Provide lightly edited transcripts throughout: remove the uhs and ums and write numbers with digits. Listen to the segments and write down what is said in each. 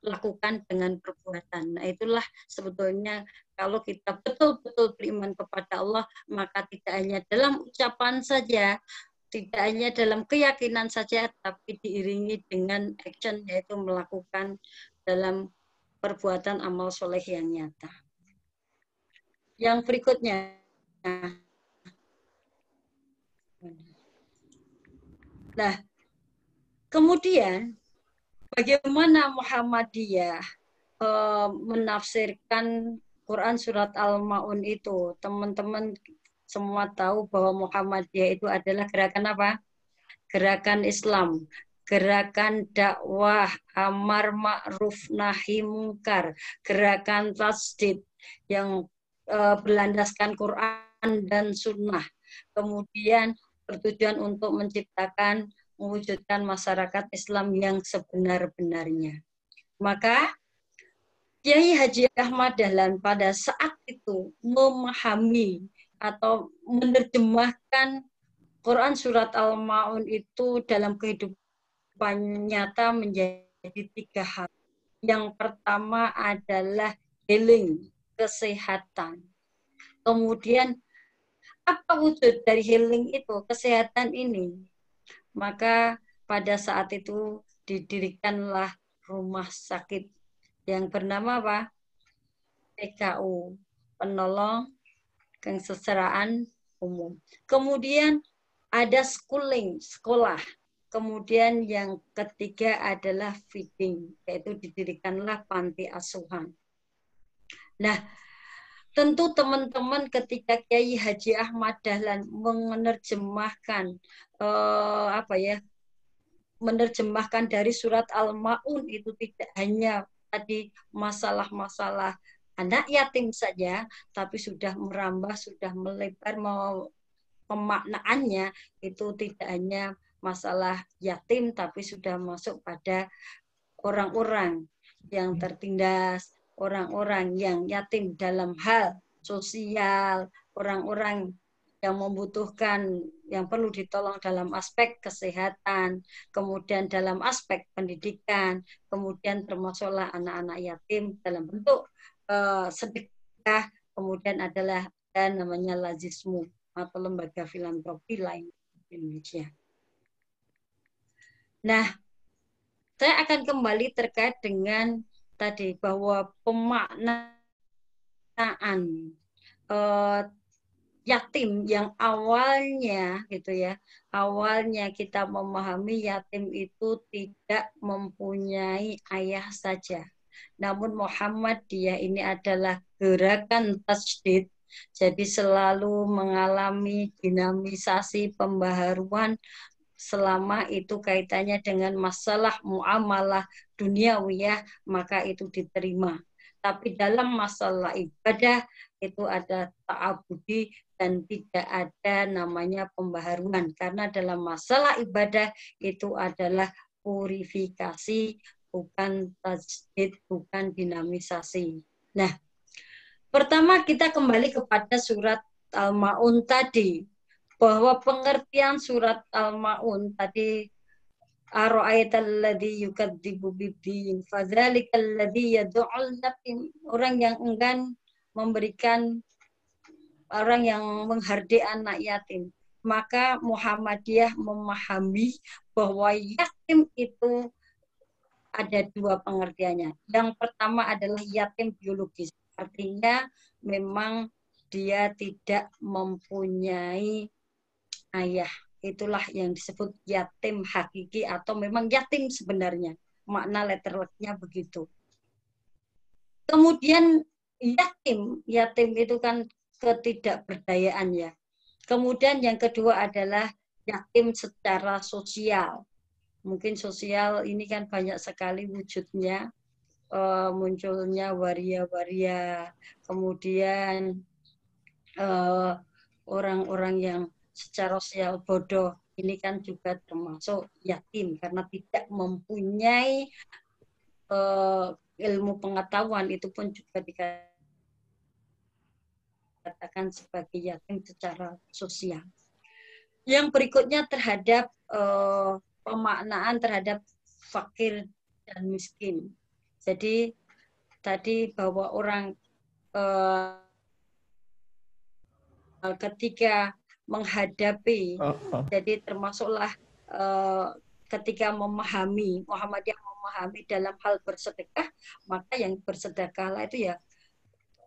lakukan dengan perbuatan. Nah, itulah sebetulnya kalau kita betul-betul beriman kepada Allah, maka tidak hanya dalam ucapan saja, tidak hanya dalam keyakinan saja, tapi diiringi dengan action, yaitu melakukan dalam perbuatan amal soleh yang nyata. Yang berikutnya, nah, kemudian bagaimana Muhammadiyah menafsirkan Quran surat Al-Maun itu? Teman-teman semua tahu bahwa Muhammadiyah itu adalah gerakan apa? Gerakan Islam, gerakan dakwah, amar ma'ruf nahi mungkar, gerakan tasdid yang berlandaskan Quran dan Sunnah. Kemudian bertujuan untuk menciptakan, mewujudkan masyarakat Islam yang sebenar-benarnya. Maka Kiai Haji Ahmad Dahlan pada saat itu memahami atau menerjemahkan Quran surat Al-Maun itu dalam kehidupan nyata menjadi 3 hal. Yang pertama adalah healing, kesehatan. Kemudian apa wujud dari healing itu, kesehatan ini? Maka pada saat itu didirikanlah rumah sakit yang bernama apa? PKU, penolong kesejahteraan umum. Kemudian ada schooling, sekolah. Kemudian yang ketiga adalah feeding, yaitu didirikanlah panti asuhan. Nah, tentu teman-teman ketika Kiai Haji Ahmad Dahlan menerjemahkan menerjemahkan dari surat Al-Maun itu tidak hanya tadi masalah-masalah anak yatim saja, tapi sudah merambah, sudah melebar, pemaknaannya itu tidak hanya masalah yatim, tapi sudah masuk pada orang-orang yang tertindas, orang-orang yang yatim dalam hal sosial, orang-orang yang membutuhkan, yang perlu ditolong dalam aspek kesehatan, kemudian dalam aspek pendidikan, kemudian termasuklah anak-anak yatim dalam bentuk sedekah, kemudian adalah namanya Lazismu atau lembaga filantropi lain di Indonesia. Nah, saya akan kembali terkait dengan tadi bahwa pemaknaan yatim yang awalnya gitu ya, awalnya kita memahami yatim itu tidak mempunyai ayah saja. Namun Muhammadiyah ini adalah gerakan tasydid, jadi selalu mengalami dinamisasi pembaharuan selama itu kaitannya dengan masalah muamalah duniawiyah, maka itu diterima. Tapi dalam masalah ibadah itu ada ta'abudi dan tidak ada namanya pembaharuan, karena dalam masalah ibadah itu adalah purifikasi, bukan tajdid, bukan dinamisasi. Nah, pertama kita kembali kepada surat Al-Maun tadi, bahwa pengertian surat Al-Maun tadi, ara'aitalladzi yukadzibu biddin fadzalikal ladzi yad'ul yatim, orang yang enggan memberikan, orang yang menghardik anak yatim. Maka Muhammadiyah memahami bahwa yatim itu ada 2 pengertiannya. Yang pertama adalah yatim biologis, artinya memang dia tidak mempunyai ayah. Itulah yang disebut yatim hakiki atau memang yatim sebenarnya. Makna letternya begitu. Kemudian yatim itu kan ketidakberdayaan ya. Kemudian yang kedua adalah yatim secara sosial. Mungkin sosial ini kan banyak sekali wujudnya, munculnya waria-waria, kemudian orang-orang yang secara sosial bodoh, ini kan juga termasuk yatim karena tidak mempunyai ilmu pengetahuan, itu pun juga dikatakan sebagai yatim secara sosial. Yang berikutnya terhadap pemaknaan terhadap fakir dan miskin. Jadi tadi bahwa orang ketika menghadapi, jadi termasuklah ketika memahami, Muhammadiyah memahami dalam hal bersedekah, maka yang bersedekahlah itu ya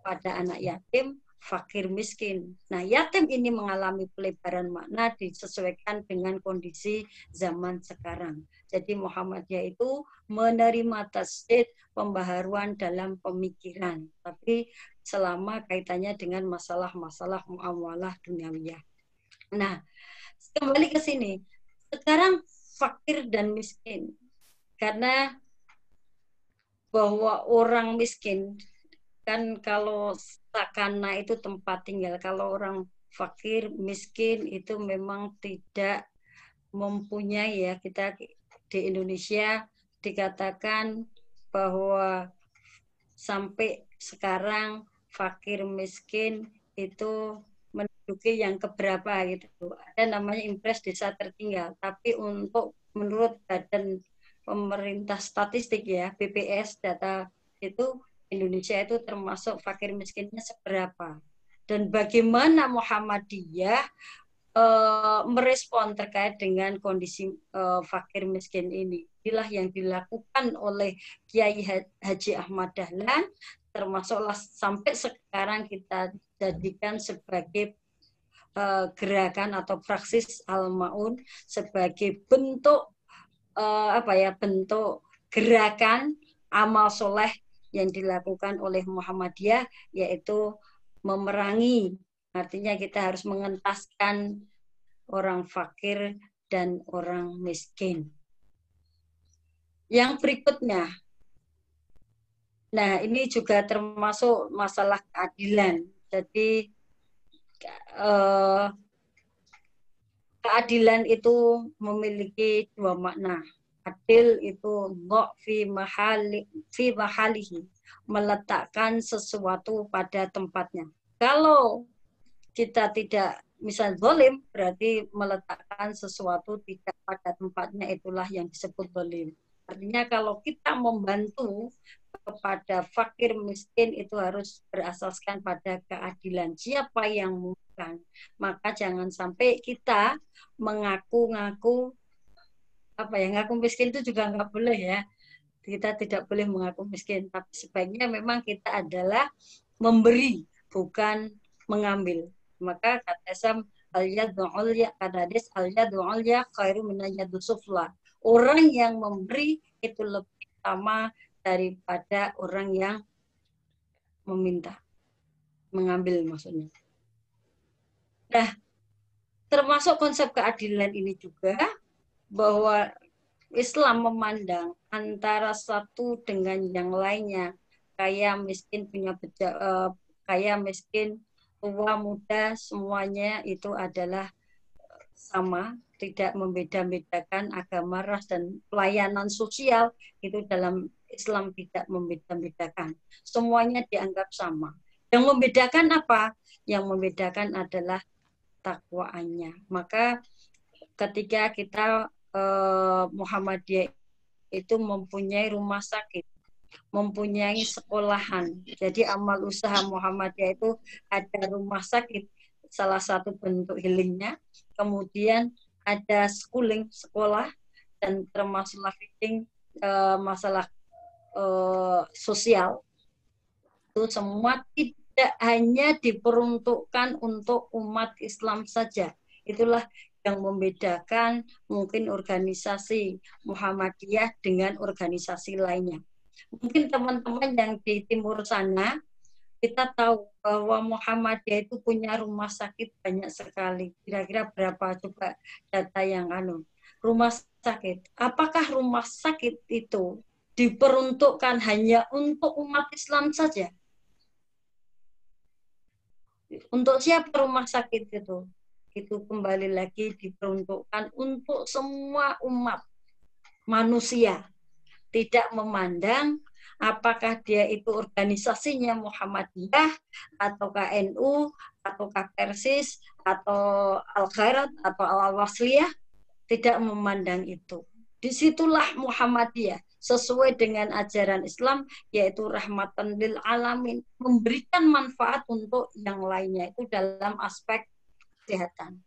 pada anak yatim, fakir miskin. Nah, yatim ini mengalami pelebaran makna disesuaikan dengan kondisi zaman sekarang. Jadi Muhammadiyah itu menerima tasdid, pembaharuan dalam pemikiran, tapi selama kaitannya dengan masalah-masalah muamalah duniawiyah. Nah, kembali ke sini. Sekarang fakir dan miskin. Karena bahwa orang miskin kan kalau sakana itu tempat tinggal. Kalau orang fakir, miskin itu memang tidak mempunyai, ya, kita di Indonesia dikatakan bahwa sampai sekarang fakir miskin itu menduduki yang keberapa gitu. Ada namanya impres desa tertinggal. Tapi menurut Badan Pemerintah Statistik ya, BPS, data itu Indonesia itu termasuk fakir miskinnya seberapa. Dan bagaimana Muhammadiyah merespon terkait dengan kondisi fakir miskin ini. Inilah yang dilakukan oleh Kiai Haji Ahmad Dahlan, termasuklah sampai sekarang kita jadikan sebagai gerakan atau praksis Al-Maun sebagai bentuk bentuk gerakan amal soleh yang dilakukan oleh Muhammadiyah, yaitu memerangi. Artinya kita harus mengentaskan orang fakir dan orang miskin. Yang berikutnya, nah ini juga termasuk masalah keadilan. Jadi keadilan itu memiliki dua makna. Adil itu fi mahalihi, meletakkan sesuatu pada tempatnya. Kalau kita tidak misal zalim, berarti meletakkan sesuatu tidak pada tempatnya, itulah yang disebut zalim. Artinya kalau kita membantu kepada fakir miskin itu harus berasaskan pada keadilan. Siapa yang membutuhkan, maka jangan sampai kita mengaku-ngaku ngaku miskin itu juga nggak boleh ya. Kita tidak boleh mengaku miskin, tapi sebaiknya memang kita adalah memberi, bukan mengambil. Maka kata Islam, al-yadu ulya, kata hadis, al-yadu ulya khairu min yadu sufla. Orang yang memberi itu lebih utama daripada orang yang meminta, mengambil maksudnya. Nah, termasuk konsep keadilan ini juga bahwa Islam memandang antara satu dengan yang lainnya, kaya miskin punya kaya miskin tua muda semuanya itu adalah sama, tidak membeda-bedakan agama, ras, dan pelayanan sosial itu dalam Islam tidak membeda-bedakan. Semuanya dianggap sama. Yang membedakan apa? Yang membedakan adalah takwaannya. Maka ketika kita Muhammadiyah itu mempunyai rumah sakit, mempunyai sekolahan. Jadi amal usaha Muhammadiyah itu ada rumah sakit, salah satu bentuk healingnya. Kemudian ada schooling, sekolah, dan termasuklah feeding, masalah sosial. Itu semua tidak hanya diperuntukkan untuk umat Islam saja. Itulah yang membedakan mungkin organisasi Muhammadiyah dengan organisasi lainnya. Mungkin teman-teman yang di timur sana, kita tahu bahwa Muhammadiyah itu punya rumah sakit banyak sekali. Kira-kira berapa coba data yang rumah sakit. Apakah rumah sakit itu diperuntukkan hanya untuk umat Islam saja? Untuk siapa rumah sakit itu? Itu kembali lagi diperuntukkan untuk semua umat manusia, tidak memandang apakah dia itu organisasinya Muhammadiyah atau KNU atau Persis atau Al-Khairat atau Al-Wasliyah, tidak memandang itu. Disitulah Muhammadiyah. sesuai dengan ajaran Islam, yaitu rahmatan lil alamin, memberikan manfaat untuk yang lainnya, itu dalam aspek kesehatan.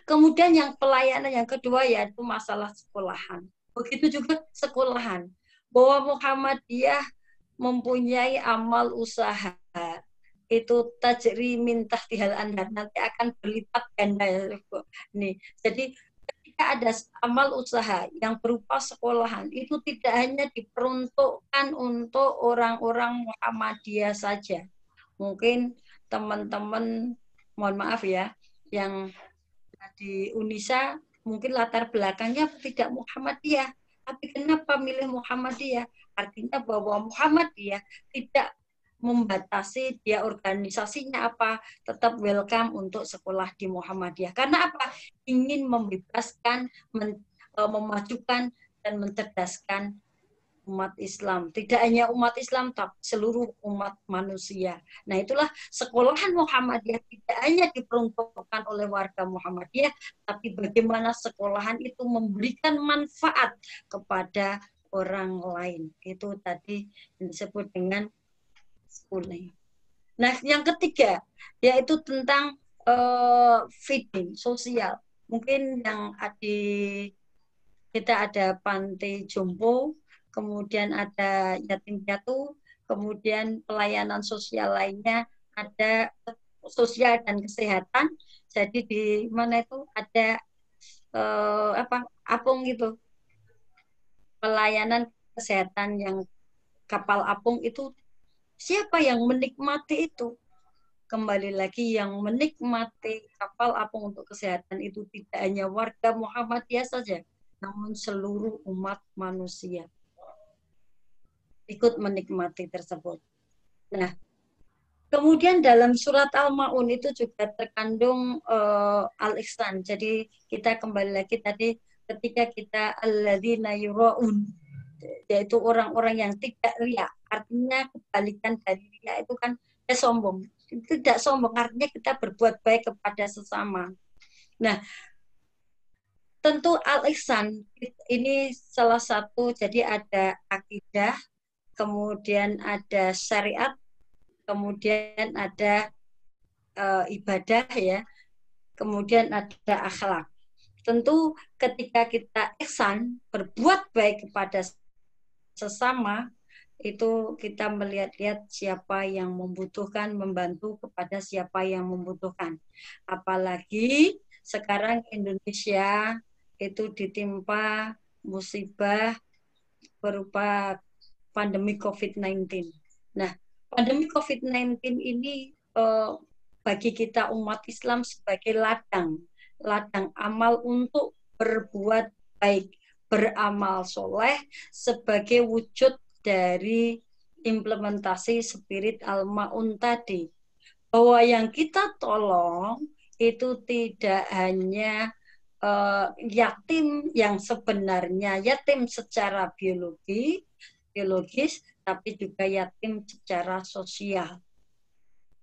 Kemudian yang pelayanan yang kedua yaitu masalah sekolahan. Begitu juga sekolahan, bahwa Muhammadiyah mempunyai amal usaha, itu tajri min tahtihal anhar, nanti akan berlipat ganda ya. Nih, jadi ketika ada amal usaha yang berupa sekolahan, itu tidak hanya diperuntukkan untuk orang-orang Muhammadiyah saja. Mungkin teman-teman, mohon maaf ya, yang di Unisa mungkin latar belakangnya tidak Muhammadiyah, tapi kenapa milih Muhammadiyah? Artinya bahwa Muhammadiyah tidak membatasi dia organisasinya apa, tetap welcome untuk sekolah di Muhammadiyah. Karena apa? Ingin membebaskan, memajukan dan mencerdaskan umat Islam. Tidak hanya umat Islam, tapi seluruh umat manusia. Nah, itulah sekolahan Muhammadiyah tidak hanya diperuntukkan oleh warga Muhammadiyah, tapi bagaimana sekolahan itu memberikan manfaat kepada orang lain. Itu tadi yang disebut dengan schooling. Nah, yang ketiga, yaitu tentang feeding sosial. Mungkin yang kita ada panti jompo, kemudian ada yatim piatu, kemudian pelayanan sosial lainnya, ada sosial dan kesehatan. Jadi di mana itu ada apung gitu, pelayanan kesehatan yang kapal apung itu, siapa yang menikmati itu? Kembali lagi, yang menikmati kapal apung untuk kesehatan itu tidak hanya warga Muhammadiyah saja, namun seluruh umat manusia ikut menikmati tersebut. Nah, kemudian dalam surat Al-Ma'un itu juga terkandung al-ihsan. Jadi kita kembali lagi tadi ketika kita alladzina yura'un, yaitu orang-orang yang tidak riya. Artinya kebalikan dari riya itu kan sombong. Tidak sombong, artinya kita berbuat baik kepada sesama. Nah, tentu al-ihsan ini salah satu, jadi ada akidah, kemudian ada syariat, kemudian ada ibadah ya, kemudian ada akhlak. Tentu ketika kita ihsan, berbuat baik kepada sesama, itu kita melihat-lihat siapa yang membutuhkan, membantu kepada siapa yang membutuhkan. Apalagi sekarang Indonesia itu ditimpa musibah berupa pandemi COVID-19. Nah, pandemi COVID-19 ini bagi kita umat Islam sebagai ladang amal untuk berbuat baik, beramal soleh sebagai wujud dari implementasi spirit Al-Ma'un tadi. Bahwa yang kita tolong itu tidak hanya yatim yang sebenarnya yatim secara biologis, tapi juga yatim secara sosial.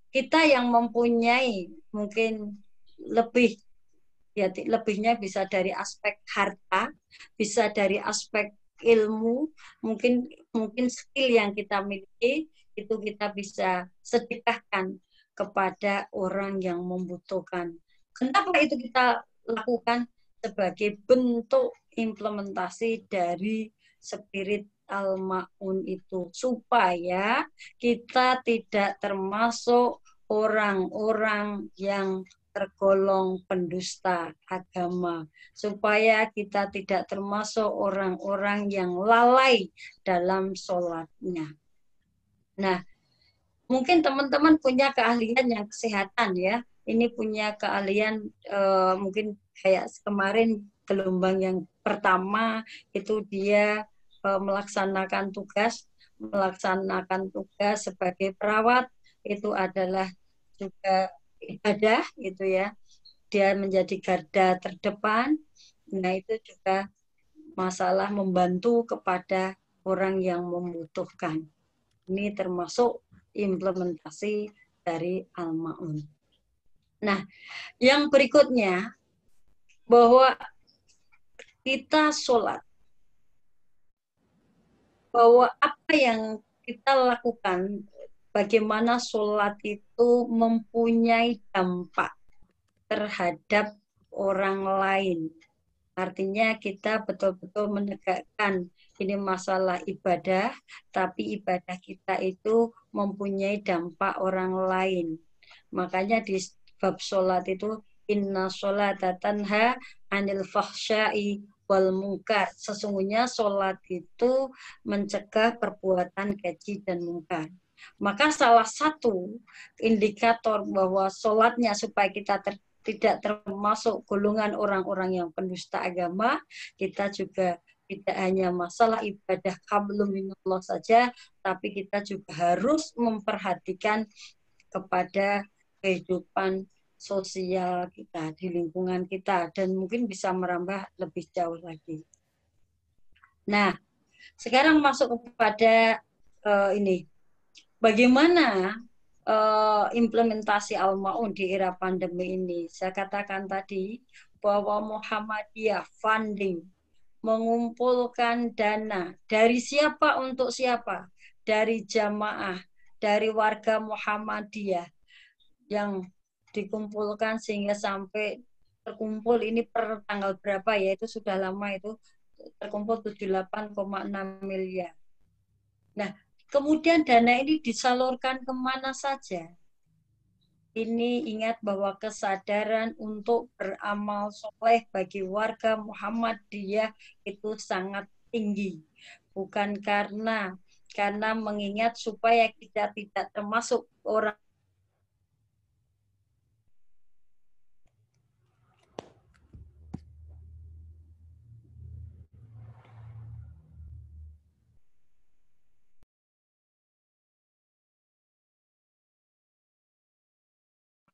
Kita yang mempunyai mungkin lebihnya bisa dari aspek harta, bisa dari aspek ilmu, mungkin skill yang kita miliki, itu kita bisa sedekahkan kepada orang yang membutuhkan. Kenapa itu kita lakukan? Sebagai bentuk implementasi dari spirit Al-Ma'un itu, supaya kita tidak termasuk orang-orang yang tergolong pendusta agama, supaya kita tidak termasuk orang-orang yang lalai dalam sholatnya. Nah, mungkin teman-teman punya keahlian yang kesehatan ya. Ini punya keahlian mungkin kayak kemarin gelombang yang pertama itu dia melaksanakan tugas sebagai perawat, itu adalah juga ibadah gitu ya. Dia menjadi garda terdepan. Nah, itu juga masalah membantu kepada orang yang membutuhkan. Ini termasuk implementasi dari Al-Ma'un. Nah, yang berikutnya bahwa kita sholat bahwa apa yang kita lakukan, bagaimana sholat itu mempunyai dampak terhadap orang lain. Artinya kita betul-betul menegakkan ini masalah ibadah, tapi ibadah kita itu mempunyai dampak orang lain. Makanya di bab sholat itu inna sholata tanha anil fahsyai wal mungkar. Sesungguhnya sholat itu mencegah perbuatan keji dan mungkar. Maka salah satu indikator bahwa sholatnya supaya kita tidak termasuk golongan orang-orang yang pendusta agama, kita juga tidak hanya masalah ibadah hablum minallah saja, tapi kita juga harus memperhatikan kepada kehidupan sosial kita di lingkungan kita dan mungkin bisa merambah lebih jauh lagi. Nah, sekarang masuk kepada ini, bagaimana implementasi Al-Maun di era pandemi ini. Saya katakan tadi bahwa Muhammadiyah funding mengumpulkan dana dari siapa untuk siapa? Dari jamaah, dari warga Muhammadiyah yang dikumpulkan sehingga sampai terkumpul ini per tanggal berapa ya, itu sudah lama, itu terkumpul 78,6 miliar. Nah, kemudian dana ini disalurkan kemana saja? Ini ingat bahwa kesadaran untuk beramal soleh bagi warga Muhammadiyah itu sangat tinggi. Bukan karena mengingat supaya kita tidak termasuk orang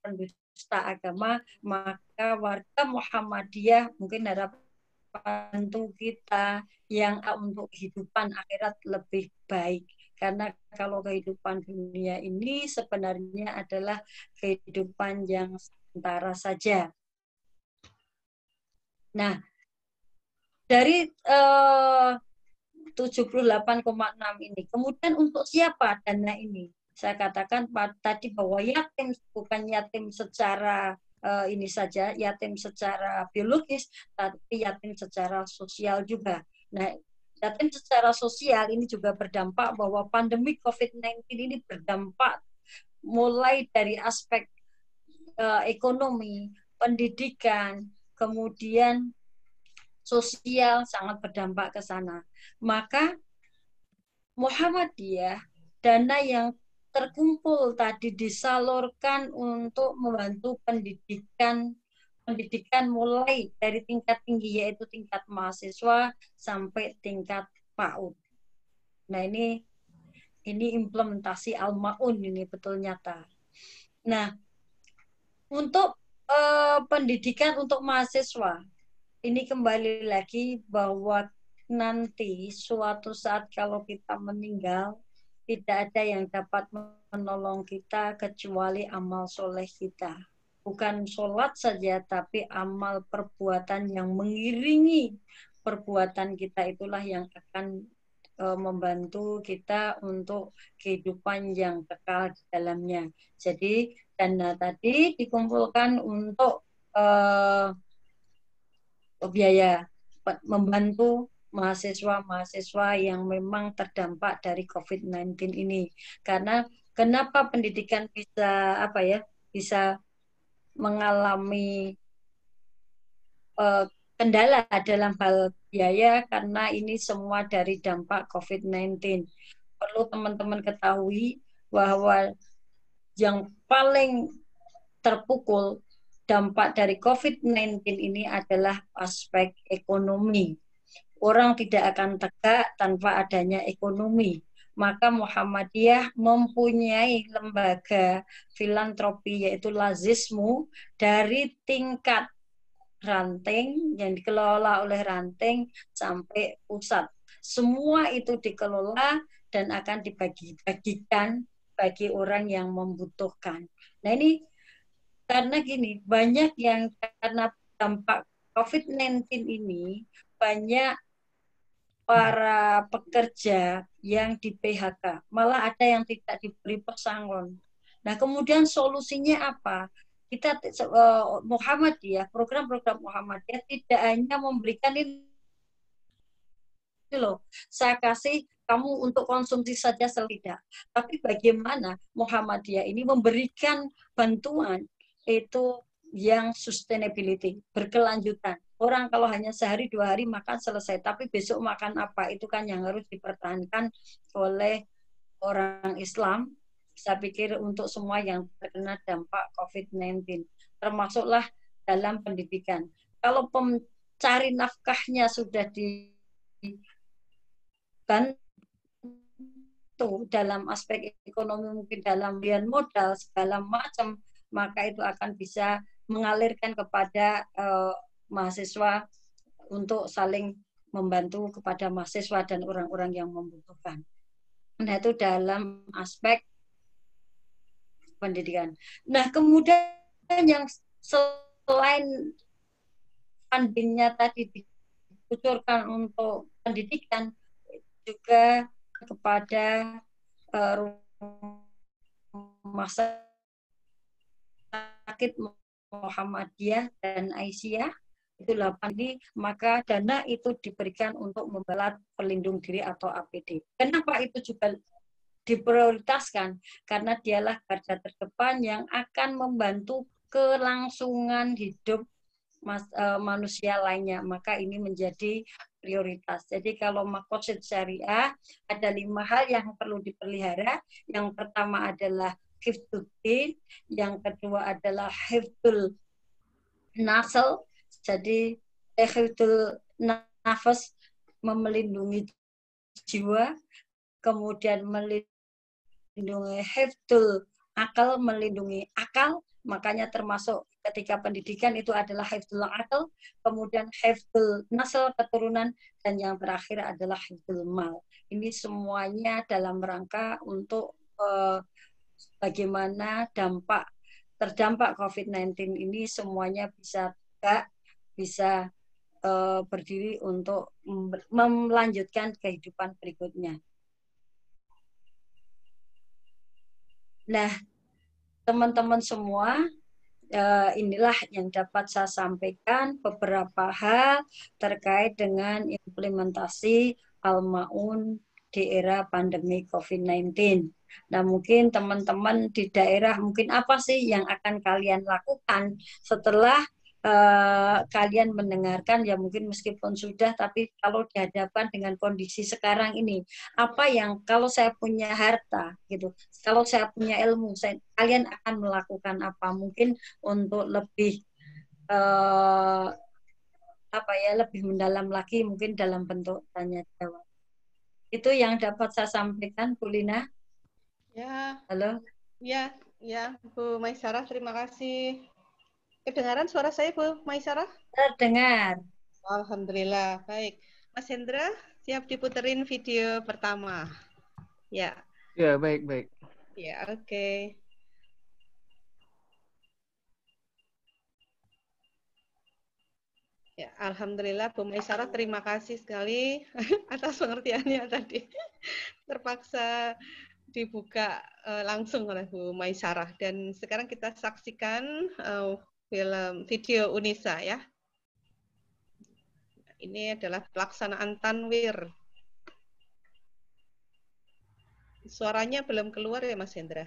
pendusta agama, maka warga Muhammadiyah mungkin harapan untuk kita yang untuk kehidupan akhirat lebih baik. Karena kalau kehidupan dunia ini sebenarnya adalah kehidupan yang sementara saja. Nah, dari 78,6 ini, kemudian untuk siapa dana ini? Saya katakan tadi bahwa yatim bukan yatim secara ini saja, yatim secara biologis, tapi yatim secara sosial juga. Nah, yatim secara sosial ini juga berdampak bahwa pandemi COVID-19 ini berdampak mulai dari aspek ekonomi, pendidikan, kemudian sosial sangat berdampak ke sana. Maka Muhammadiyah, dana yang terkumpul tadi disalurkan untuk membantu pendidikan mulai dari tingkat tinggi yaitu tingkat mahasiswa sampai tingkat PAUD. Nah, ini implementasi Al-Maun ini betul nyata. Nah, untuk pendidikan untuk mahasiswa ini kembali lagi bahwa nanti suatu saat kalau kita meninggal, tidak ada yang dapat menolong kita kecuali amal soleh kita. Bukan sholat saja, tapi amal perbuatan yang mengiringi perbuatan kita itulah yang akan membantu kita untuk kehidupan yang kekal di dalamnya. Jadi dana tadi dikumpulkan untuk biaya membantu mahasiswa-mahasiswa yang memang terdampak dari COVID-19 ini. Karena kenapa pendidikan bisa mengalami kendala dalam hal biaya, karena ini semua dari dampak COVID-19. Perlu teman-teman ketahui bahwa yang paling terpukul dampak dari COVID-19 ini adalah aspek ekonomi. Orang tidak akan tegak tanpa adanya ekonomi. Maka Muhammadiyah mempunyai lembaga filantropi yaitu Lazismu dari tingkat ranting yang dikelola oleh ranting sampai pusat. Semua itu dikelola dan akan dibagi-bagikan bagi orang yang membutuhkan. Nah, ini karena gini, banyak yang karena dampak COVID-19 ini banyak para pekerja yang di PHK, malah ada yang tidak diberi pesangon. Nah, kemudian solusinya apa? Kita Muhammadiyah, program-program Muhammadiyah tidak hanya memberikan ini loh, saya kasih kamu untuk konsumsi saja tidak, tapi bagaimana Muhammadiyah ini memberikan bantuan itu yang sustainability, berkelanjutan. Orang kalau hanya sehari 2 hari makan selesai, tapi besok makan apa, itu kan yang harus dipertahankan oleh orang Islam. Saya pikir untuk semua yang terkena dampak COVID-19, termasuklah dalam pendidikan. Kalau pencari nafkahnya sudah dibantu dalam aspek ekonomi, mungkin dalam pemberian modal segala macam, maka itu akan bisa mengalirkan kepada mahasiswa untuk saling membantu kepada mahasiswa dan orang-orang yang membutuhkan. Nah, itu dalam aspek pendidikan. Nah, kemudian yang selain fundingnya tadi dikucurkan untuk pendidikan, juga kepada rumah sakit Muhammadiyah dan Aisyah itu 8 ini, maka dana itu diberikan untuk membalat pelindung diri atau APD. Kenapa itu juga diprioritaskan? Karena dialah garda terdepan yang akan membantu kelangsungan hidup manusia lainnya, maka ini menjadi prioritas. Jadi kalau maqasid syariah ada 5 hal yang perlu dipelihara. Yang pertama adalah hifdzuddin, yang kedua adalah hifdzul nasl, jadi hifdzul nafas, melindungi jiwa, kemudian melindungi hifdzul akal, melindungi akal. Makanya termasuk ketika pendidikan itu adalah hifdzul akal, kemudian hifdzul nasl, keturunan, dan yang terakhir adalah hifdzul mal. Ini semuanya dalam rangka untuk bagaimana terdampak COVID-19 ini semuanya bisa tegak, bisa berdiri untuk melanjutkan kehidupan berikutnya. Nah, teman-teman semua, inilah yang dapat saya sampaikan beberapa hal terkait dengan implementasi Al-Ma'un di era pandemi COVID-19. Nah, mungkin teman-teman di daerah, mungkin apa sih yang akan kalian lakukan setelah kalian mendengarkan, ya mungkin meskipun sudah, tapi kalau dihadapkan dengan kondisi sekarang ini, apa yang kalau saya punya harta gitu, kalau saya punya ilmu, kalian akan melakukan apa? Mungkin untuk lebih lebih mendalam lagi, mungkin dalam bentuk tanya jawab. Itu yang dapat saya sampaikan, Bu Lina. Ya. Halo. Ya, Bu Maisarah, terima kasih. Kedengaran suara saya, Bu Maisarah? Terdengar. Alhamdulillah, baik. Mas Hendra, siap diputerin video pertama. Ya. Ya, baik. Ya, oke. Ya, alhamdulillah Bu Maisarah, terima kasih sekali atas pengertiannya tadi. Terpaksa dibuka langsung oleh Bu Maisarah. Dan sekarang kita saksikan video Unisa ya. Ini adalah pelaksanaan tanwir. Suaranya belum keluar ya Mas Hendra?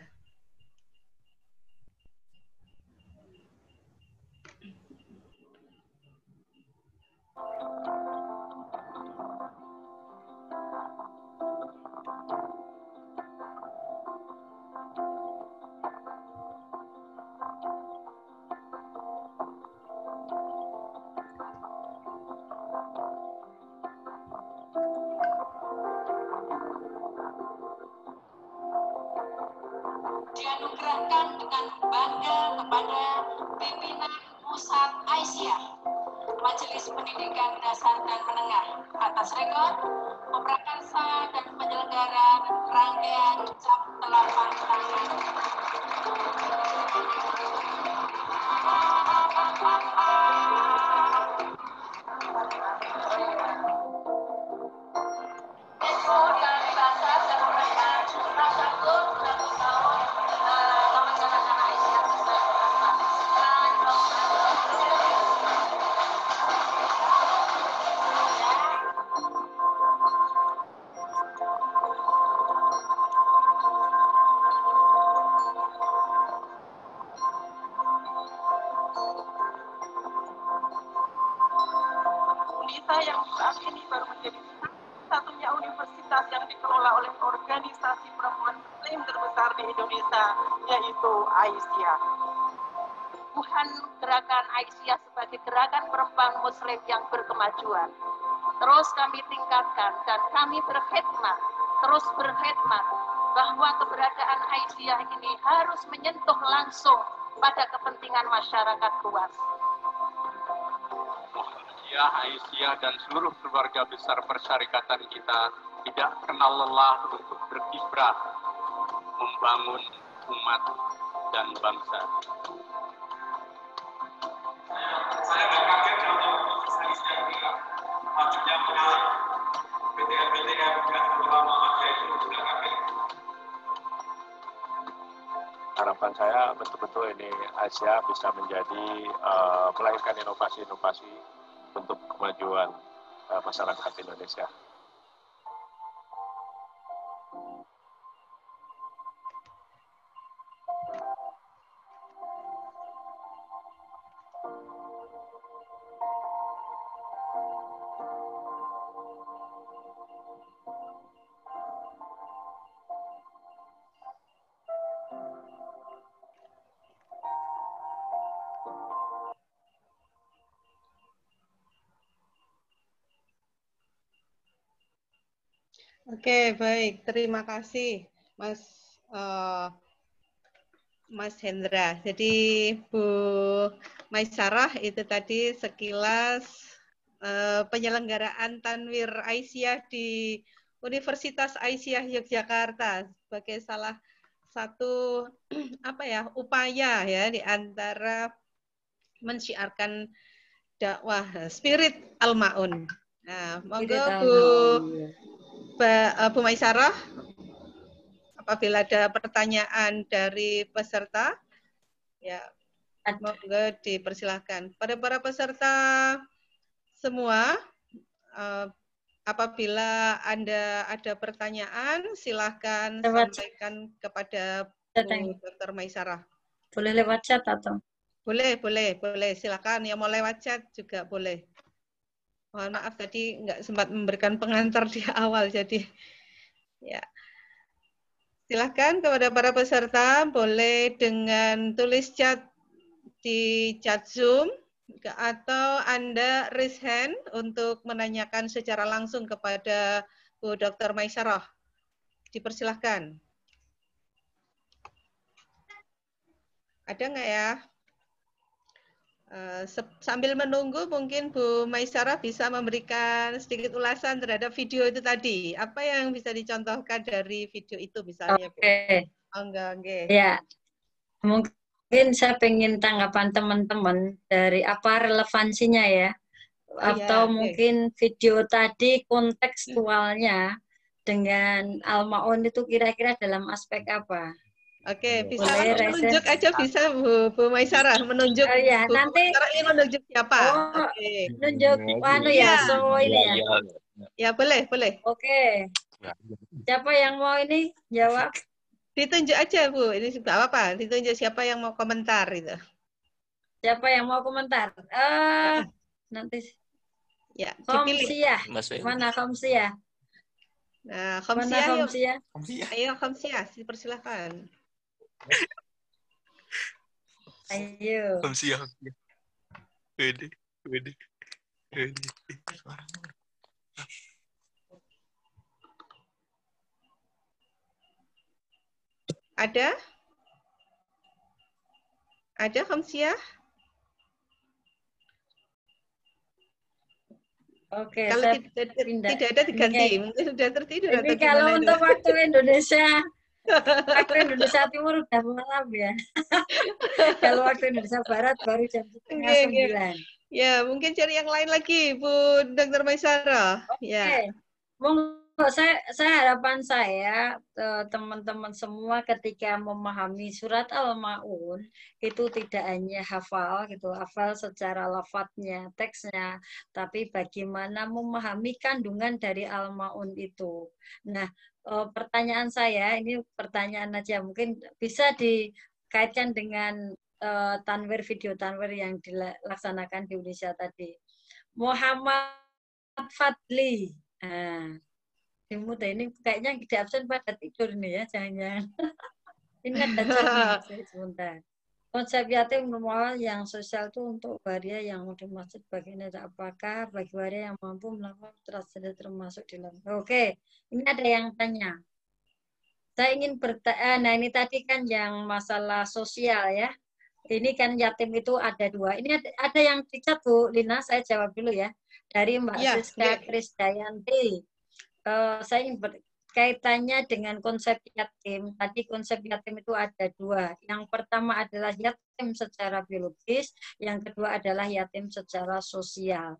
Dianugerahkan dengan bangga kepada pimpinan Pusat Aisyah Majelis Pendidikan Dasar dan Menengah atas rekod pemrakarsa dan penyelenggaraan rangkaian jam 8 tangan. dikelola oleh organisasi perempuan Muslim terbesar di Indonesia, yaitu Aisyah. Tuhan gerakan Aisyah sebagai gerakan perempuan Muslim yang berkemajuan. Terus kami tingkatkan dan kami terus berkhidmat bahwa keberadaan Aisyah ini harus menyentuh langsung pada kepentingan masyarakat luas. Aisyah dan seluruh keluarga besar persyarikatan kita tidak kenal lelah untuk berkiprah membangun umat dan bangsa. Saya agak kaget kalau Aisyah bilang maksudnya menarik PTM-PTM yang ulama itu sudah kaget. Harapan saya betul-betul ini Aisyah bisa menjadi melahirkan inovasi-inovasi untuk kemajuan masyarakat Indonesia. Oke, baik. Terima kasih, Mas Hendra. Jadi Bu Maisarah itu tadi sekilas penyelenggaraan Tanwir Aisyah di Universitas Aisyah Yogyakarta sebagai salah satu upaya ya di antara mensyiarkan dakwah spirit Al-Maun. Nah, monggo Bu Maisarah, apabila ada pertanyaan dari peserta, ya monggo dipersilahkan. Pada para peserta semua, apabila Anda ada pertanyaan, silahkan sampaikan kepada Bu Dr. Maisarah. Boleh lewat chat atau? Boleh. Silakan. Yang mau lewat chat juga boleh. Mohon maaf tadi nggak sempat memberikan pengantar di awal, jadi ya. Silahkan kepada para peserta, boleh dengan tulis chat di chat Zoom atau Anda raise hand untuk menanyakan secara langsung kepada Bu Dr. Maisarah. Dipersilahkan. Ada nggak ya? Sambil menunggu mungkin Bu Maisarah bisa memberikan sedikit ulasan terhadap video itu tadi. Apa yang bisa dicontohkan dari video itu misalnya? Oke. Enggak. Ya, mungkin saya pengen tanggapan teman-teman dari apa relevansinya ya. Atau mungkin video tadi kontekstualnya dengan Al-Maun itu kira-kira dalam aspek apa? Oke, bisa menunjuk aja bisa Bu Maisarah menunjuk. Oh ya, Bu nanti Maisarah ingin menunjuk siapa? Oh, menunjuk ini ya. Ya, boleh. Oke. Siapa yang mau ini jawab? Ditunjuk aja, Bu. Ini enggak apa-apa. Ditunjuk siapa yang mau komentar itu. Siapa yang mau komentar? Nanti ya, Khamsiyah. Mana Khamsiyah? Nah, Khamsiyah. Ayo Khamsiyah, dipersilakan. Ayo. Khamsiyah. Wede. Ada Khamsiyah? Oke, kalau tidak ada diganti, mungkin sudah tertidur atau gimana? Kalau untuk waktu Indonesia Timur udah malam ya. Kalau waktu Indonesia Barat baru jam 8:30. Ya, mungkin cari yang lain lagi, Bu Dr. Maisarah. Ya. Saya harapan saya teman-teman semua ketika memahami surat Al-Maun itu tidak hanya hafal secara lafadznya, teksnya, tapi bagaimana memahami kandungan dari Al-Maun itu. Nah, pertanyaan saya ini pertanyaan aja, mungkin bisa dikaitkan dengan video tanwir yang dilaksanakan di Indonesia tadi. Muhammad Fadli. Dimut ini kayaknya di absen pada tidur nih ya, jangan-jangan. Ini ada chat nih, sebentar. Konsep yatim normal yang sosial itu untuk waria yang mau dimaksud bagian apakah bagi waria yang mampu melakukan transgender termasuk di dalam. Oke, ini ada yang tanya. Saya ingin bertanya, nah ini tadi kan yang masalah sosial ya. Ini kan yatim itu ada 2. Ini ada yang dicat Bu Lina, saya jawab dulu ya. Dari Mbak Siska Krisdayanti. Saya ingin kaitannya dengan konsep yatim. Tadi konsep yatim itu ada 2. Yang pertama adalah yatim secara biologis, yang kedua adalah yatim secara sosial.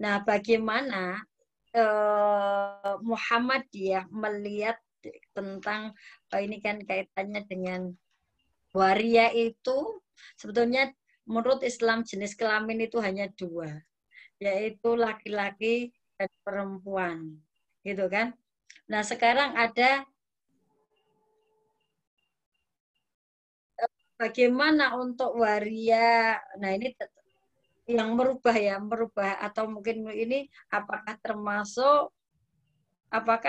Nah, bagaimana Muhammadiyah melihat tentang ini kan kaitannya dengan waria itu sebetulnya menurut Islam jenis kelamin itu hanya 2, yaitu laki-laki dan perempuan, gitu kan? Nah, sekarang ada bagaimana untuk waria. Nah, ini yang merubah atau mungkin ini apakah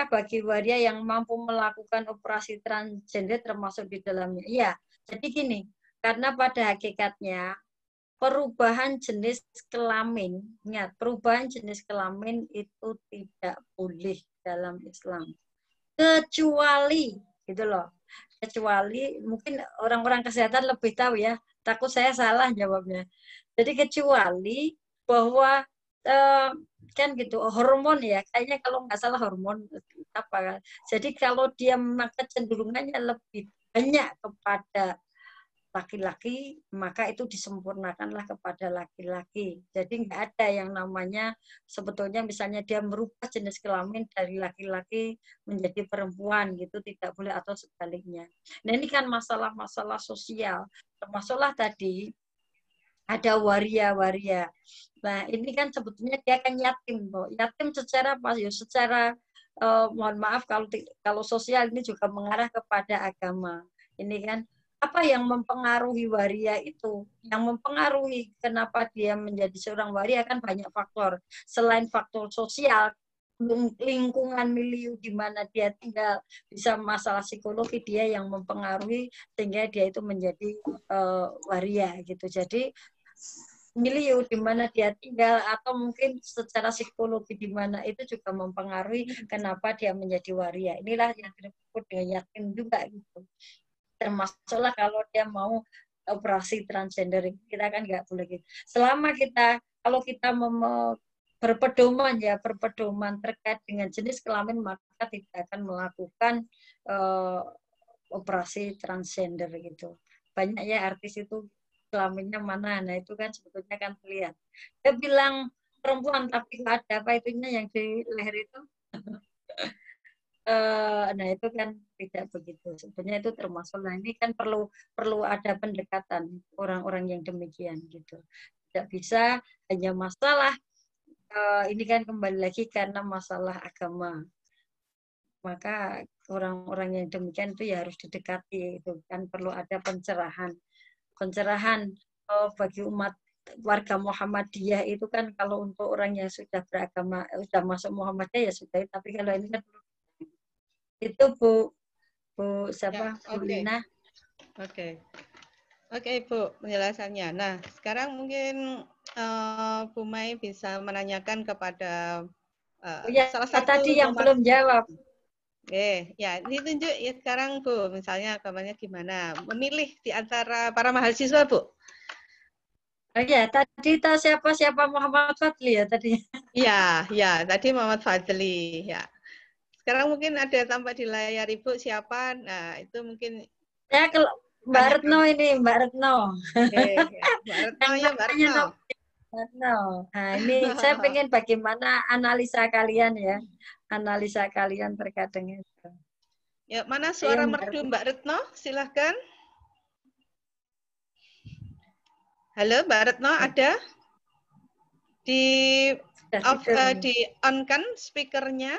bagi waria yang mampu melakukan operasi transgender termasuk di dalamnya? Iya. Jadi gini, karena pada hakikatnya perubahan jenis kelamin, ingat, perubahan jenis kelamin itu tidak boleh dalam Islam. Kecuali, gitu loh. Kecuali, mungkin orang-orang kesehatan lebih tahu ya, takut saya salah jawabnya. Jadi kecuali bahwa kan gitu, hormon ya, kayaknya kalau nggak salah hormon apa. Jadi kalau dia kecenderungannya lebih banyak kepada laki-laki, maka itu disempurnakanlah kepada laki-laki. Jadi nggak ada yang namanya sebetulnya misalnya dia merubah jenis kelamin dari laki-laki menjadi perempuan gitu, tidak boleh, atau sebaliknya. Nah ini kan masalah-masalah sosial, termasuklah tadi ada waria-waria. Nah ini kan sebetulnya dia kan yatim, kok. Yatim secara apa? Ya secara mohon maaf kalau sosial ini juga mengarah kepada agama. Ini kan apa yang mempengaruhi waria itu? Yang mempengaruhi kenapa dia menjadi seorang waria kan banyak faktor. Selain faktor sosial, lingkungan milieu di mana dia tinggal, bisa masalah psikologi dia yang mempengaruhi sehingga dia itu menjadi waria gitu. Jadi milieu di mana dia tinggal atau mungkin secara psikologi di mana itu juga mempengaruhi kenapa dia menjadi waria. Inilah yang disebut dengan yatim juga gitu. Termasuklah kalau dia mau operasi transgender, kita kan nggak boleh gitu. Selama kalau kita berpedoman terkait dengan jenis kelamin, maka tidak akan melakukan operasi transgender gitu. Banyak ya artis itu kelaminnya mana, nah itu kan sebetulnya kan terlihat. Dia bilang perempuan tapi nggak ada apa itunya yang di leher itu. Nah itu kan tidak begitu. Sebenarnya itu termasuk. Nah ini kan perlu ada pendekatan orang-orang yang demikian gitu. Tidak bisa hanya masalah ini kan kembali lagi karena masalah agama. Maka orang-orang yang demikian itu ya harus didekati. Itu kan perlu ada pencerahan bagi umat warga Muhammadiyah itu kan kalau untuk orang yang sudah beragama sudah masuk Muhammadiyah ya sudah. Tapi kalau ini kan itu Bu siapa? Ya, Bu Lina. Oke, Bu, penjelasannya. Nah, sekarang mungkin Bu Mai bisa menanyakan kepada salah satu tadi yang belum jawab. Ya, ditunjuk ya sekarang Bu, misalnya agamanya gimana? Memilih di antara para mahasiswa, Bu. Ya, tadi siapa Muhammad Fadli ya tadi. Iya, tadi Muhammad Fadli, ya. Sekarang mungkin ada tampak di layar Ibu siapa? Nah, itu mungkin ya kalau Mbak Retno ini, Mbak Retno. Ya, Mbak Retno ya, Mbak Retno. Nah, ini saya pengen bagaimana analisa kalian ya. Analisa kalian terkait dengan itu. Ya, mana suara merdu Mbak Retno? Silahkan. Halo, Mbak Retno ada? Di on kan speakernya?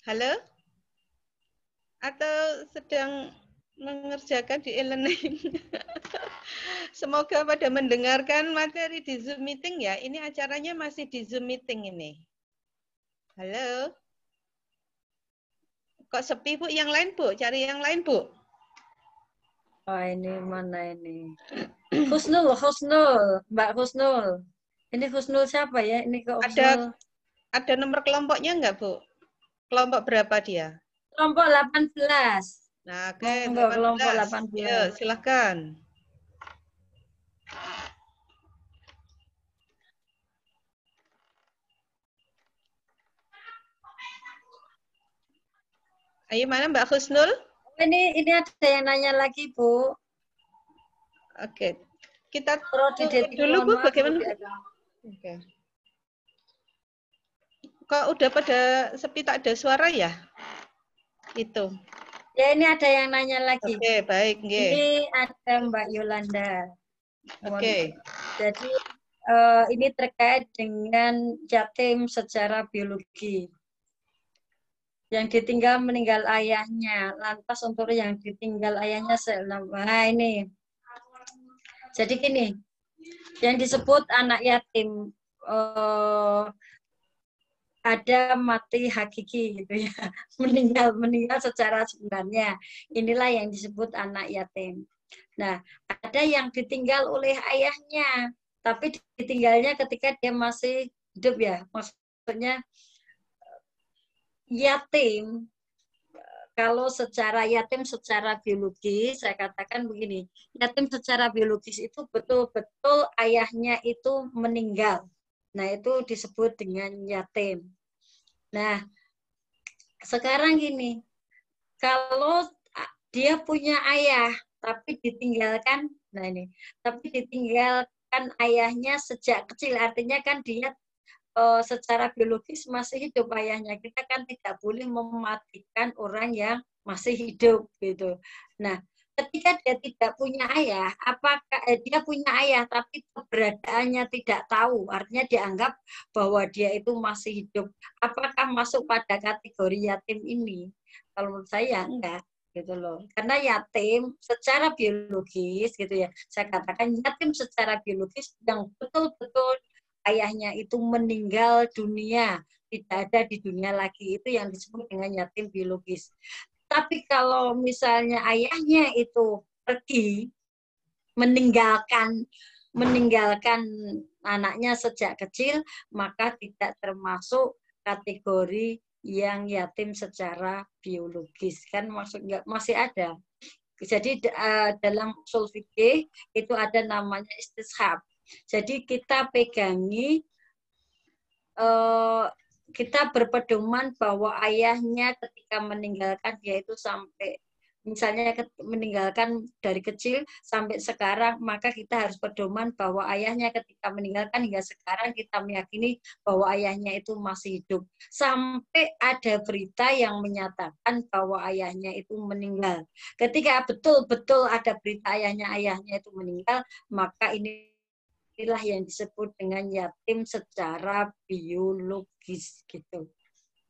Halo? Atau sedang mengerjakan di e-learning? Semoga pada mendengarkan materi di Zoom meeting ya. Ini acaranya masih di Zoom meeting ini. Halo? Kok sepi, Bu? Yang lain, Bu? Cari yang lain, Bu. Oh, ini mana ini? Husnul, Mbak Husnul. Ini Husnul siapa ya? Ini kok Husnul. Ada nomor kelompoknya enggak, Bu? Kelompok berapa dia? Kelompok 18. Nah, oke, 18. Kelompok 18. Ya, silakan. Ayo, mana Mbak Husnul? Ini ada yang nanya lagi, Bu. Oke. Kita dulu, Bu, bagaimana? Oke. Kok udah pada sepi, tak ada suara ya? Itu. Ya, ini ada yang nanya lagi. Oke, baik. Ini ada Mbak Yolanda. Oke. Jadi ini terkait dengan yatim secara biologi. Yang ditinggal meninggal ayahnya. Lantas untuk yang ditinggal ayahnya nah ini. Jadi gini, yang disebut anak yatim ada mati hakiki gitu ya, meninggal secara sebenarnya. Inilah yang disebut anak yatim. Nah, ada yang ditinggal oleh ayahnya, tapi ditinggalnya ketika dia masih hidup ya. Maksudnya yatim, kalau secara yatim secara biologis, saya katakan begini, yatim secara biologis itu betul-betul ayahnya itu meninggal. Nah, itu disebut dengan yatim. Nah, sekarang gini, kalau dia punya ayah, tapi ditinggalkan, nah ini, tapi ditinggalkan ayahnya sejak kecil, artinya kan dia secara biologis masih hidup ayahnya. Kita kan tidak boleh mematikan orang yang masih hidup gitu. Nah, ketika dia tidak punya ayah, apakah dia punya ayah tapi keberadaannya tidak tahu, artinya dianggap bahwa dia itu masih hidup. Apakah masuk pada kategori yatim ini? Kalau menurut saya enggak gitu loh. Karena yatim secara biologis gitu ya. Saya katakan yatim secara biologis yang betul-betul ayahnya itu meninggal dunia, tidak ada di dunia lagi, itu yang disebut dengan yatim biologis. Tapi kalau misalnya ayahnya itu pergi meninggalkan anaknya sejak kecil, maka tidak termasuk kategori yang yatim secara biologis, kan maksudnya masih ada. Jadi dalam usul fikih itu ada namanya istishab. Jadi kita pegangi, kita berpedoman bahwa ayahnya ketika meninggalkan dia itu sampai, misalnya meninggalkan dari kecil sampai sekarang, maka kita harus pedoman bahwa ayahnya ketika meninggalkan hingga sekarang kita meyakini bahwa ayahnya itu masih hidup. Sampai ada berita yang menyatakan bahwa ayahnya itu meninggal. Ketika betul-betul ada berita ayahnya itu meninggal, maka inilah yang disebut dengan yatim secara biologis gitu.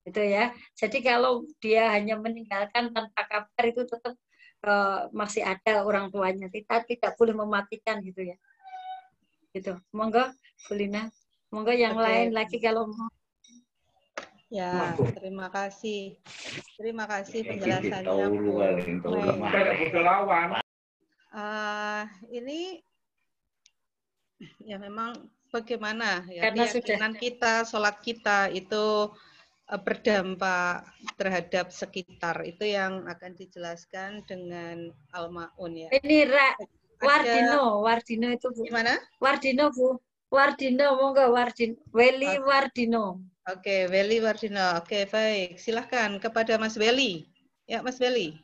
Itu ya. Jadi kalau dia hanya meninggalkan tanpa kabar itu tetap masih ada orang tuanya. Kita tidak boleh mematikan gitu ya. Gitu. Monggo Bu Lina. Monggo yang lain lagi kalau mau. Ya, terima kasih. Terima kasih penjelasannya Bu. Ini ya memang bagaimana ya keyakinan kita, sholat kita itu berdampak terhadap sekitar, itu yang akan dijelaskan dengan Al-Ma'un ya. Ini Wardino itu Bu. Gimana? Wardino Bu. Wardino, monggo Weli Wardino. Oke, Weli Wardino. Oke, baik. Silahkan kepada Mas Weli. Ya, Mas Weli.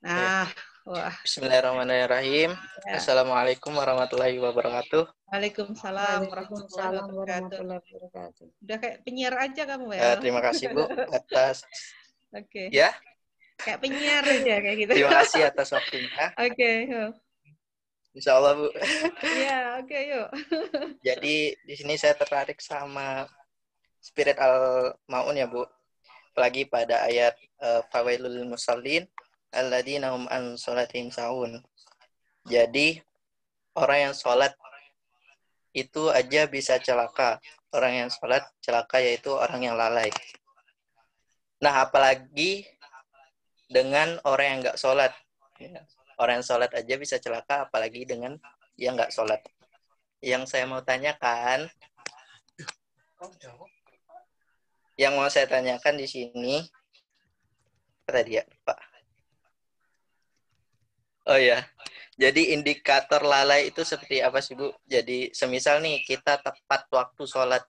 Nah, wah. Bismillahirrahmanirrahim. Ya. Assalamualaikum warahmatullahi wabarakatuh. Waalaikumsalam warahmatullahi wabarakatuh. Udah kayak penyiar aja kamu ya. Terima kasih Bu atas. Oke. Ya. Kayak penyiar aja kayak gitu. Terima kasih atas waktunya. Oke. Insya Allah Bu. Iya, oke, yuk. Jadi di sini saya tertarik sama spirit Al-Ma'un ya Bu. Apalagi pada ayat fawailul musallin alladzina hum an sholatihim sahun. Jadi orang yang sholat itu aja bisa celaka. Orang yang sholat celaka yaitu orang yang lalai. Nah, apalagi dengan orang yang nggak sholat. Orang yang sholat aja bisa celaka, apalagi dengan yang nggak sholat. Yang saya mau tanyakan, di sini, apa tadi ya, Pak? Oh ya, jadi indikator lalai itu seperti apa sih, Bu? Jadi semisal nih kita tepat waktu sholat,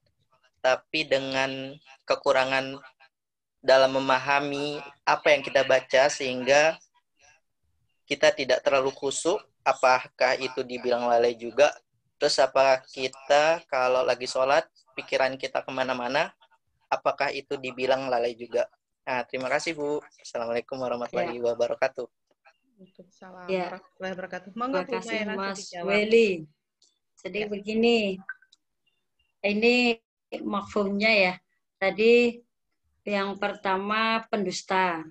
tapi dengan kekurangan dalam memahami apa yang kita baca sehingga kita tidak terlalu khusyuk, apakah itu dibilang lalai juga? Terus apakah kita kalau lagi sholat, pikiran kita kemana-mana, apakah itu dibilang lalai juga? Nah, terima kasih, Bu. Assalamualaikum warahmatullahi wabarakatuh. Waalaikumsalam Ya. warahmatullahi wabarakatuh. Monggo Terima Bu kasih Maya, langsung Mas dijawab. Weli. Jadi Ya. begini, ini mafhumnya ya. Tadi yang pertama pendusta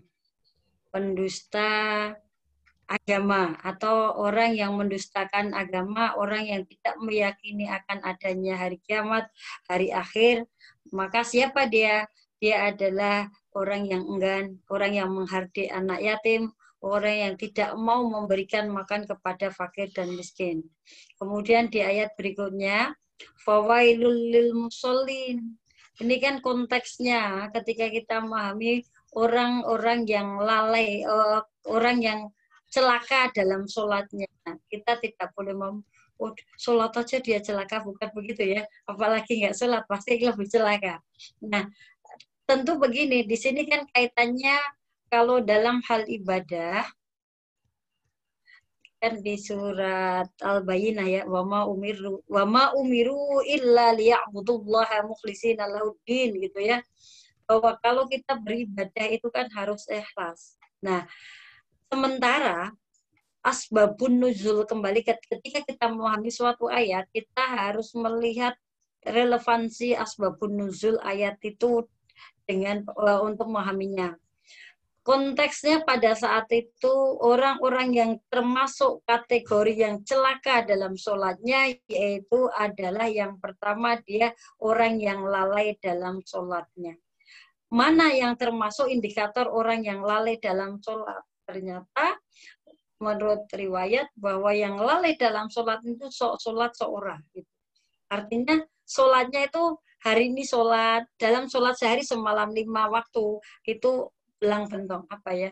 agama atau orang yang mendustakan agama, orang yang tidak meyakini akan adanya hari kiamat, hari akhir, maka siapa dia? Dia adalah orang yang enggan, orang yang menghardik anak yatim, orang yang tidak mau memberikan makan kepada fakir dan miskin. Kemudian di ayat berikutnya, fawailul lil musallin. Ini kan konteksnya ketika kita memahami orang-orang yang lalai, orang yang celaka dalam sholatnya. Kita tidak boleh sholat aja dia celaka, bukan begitu ya. Apalagi nggak sholat, pasti lebih celaka. Nah, tentu begini, di sini kan kaitannya kalau dalam hal ibadah, kan di surat Al-Bayyinah ya, wa ma umiru illa liya'budullaha mukhlishina lahuddin gitu ya. Bahwa kalau kita beribadah itu kan harus ikhlas. Nah, sementara asbabun nuzul kembali ketika kita memahami suatu ayat, kita harus melihat relevansi asbabun nuzul ayat itu dengan untuk memahaminya. Konteksnya pada saat itu orang-orang yang termasuk kategori yang celaka dalam sholatnya, yaitu adalah yang pertama dia orang yang lalai dalam sholatnya. Mana yang termasuk indikator orang yang lalai dalam sholat? Ternyata menurut riwayat bahwa yang lalai dalam sholat itu sholat seorang. Gitu. Artinya sholatnya itu hari ini sholat, dalam sholat sehari semalam 5 waktu, itu belang bentong apa ya,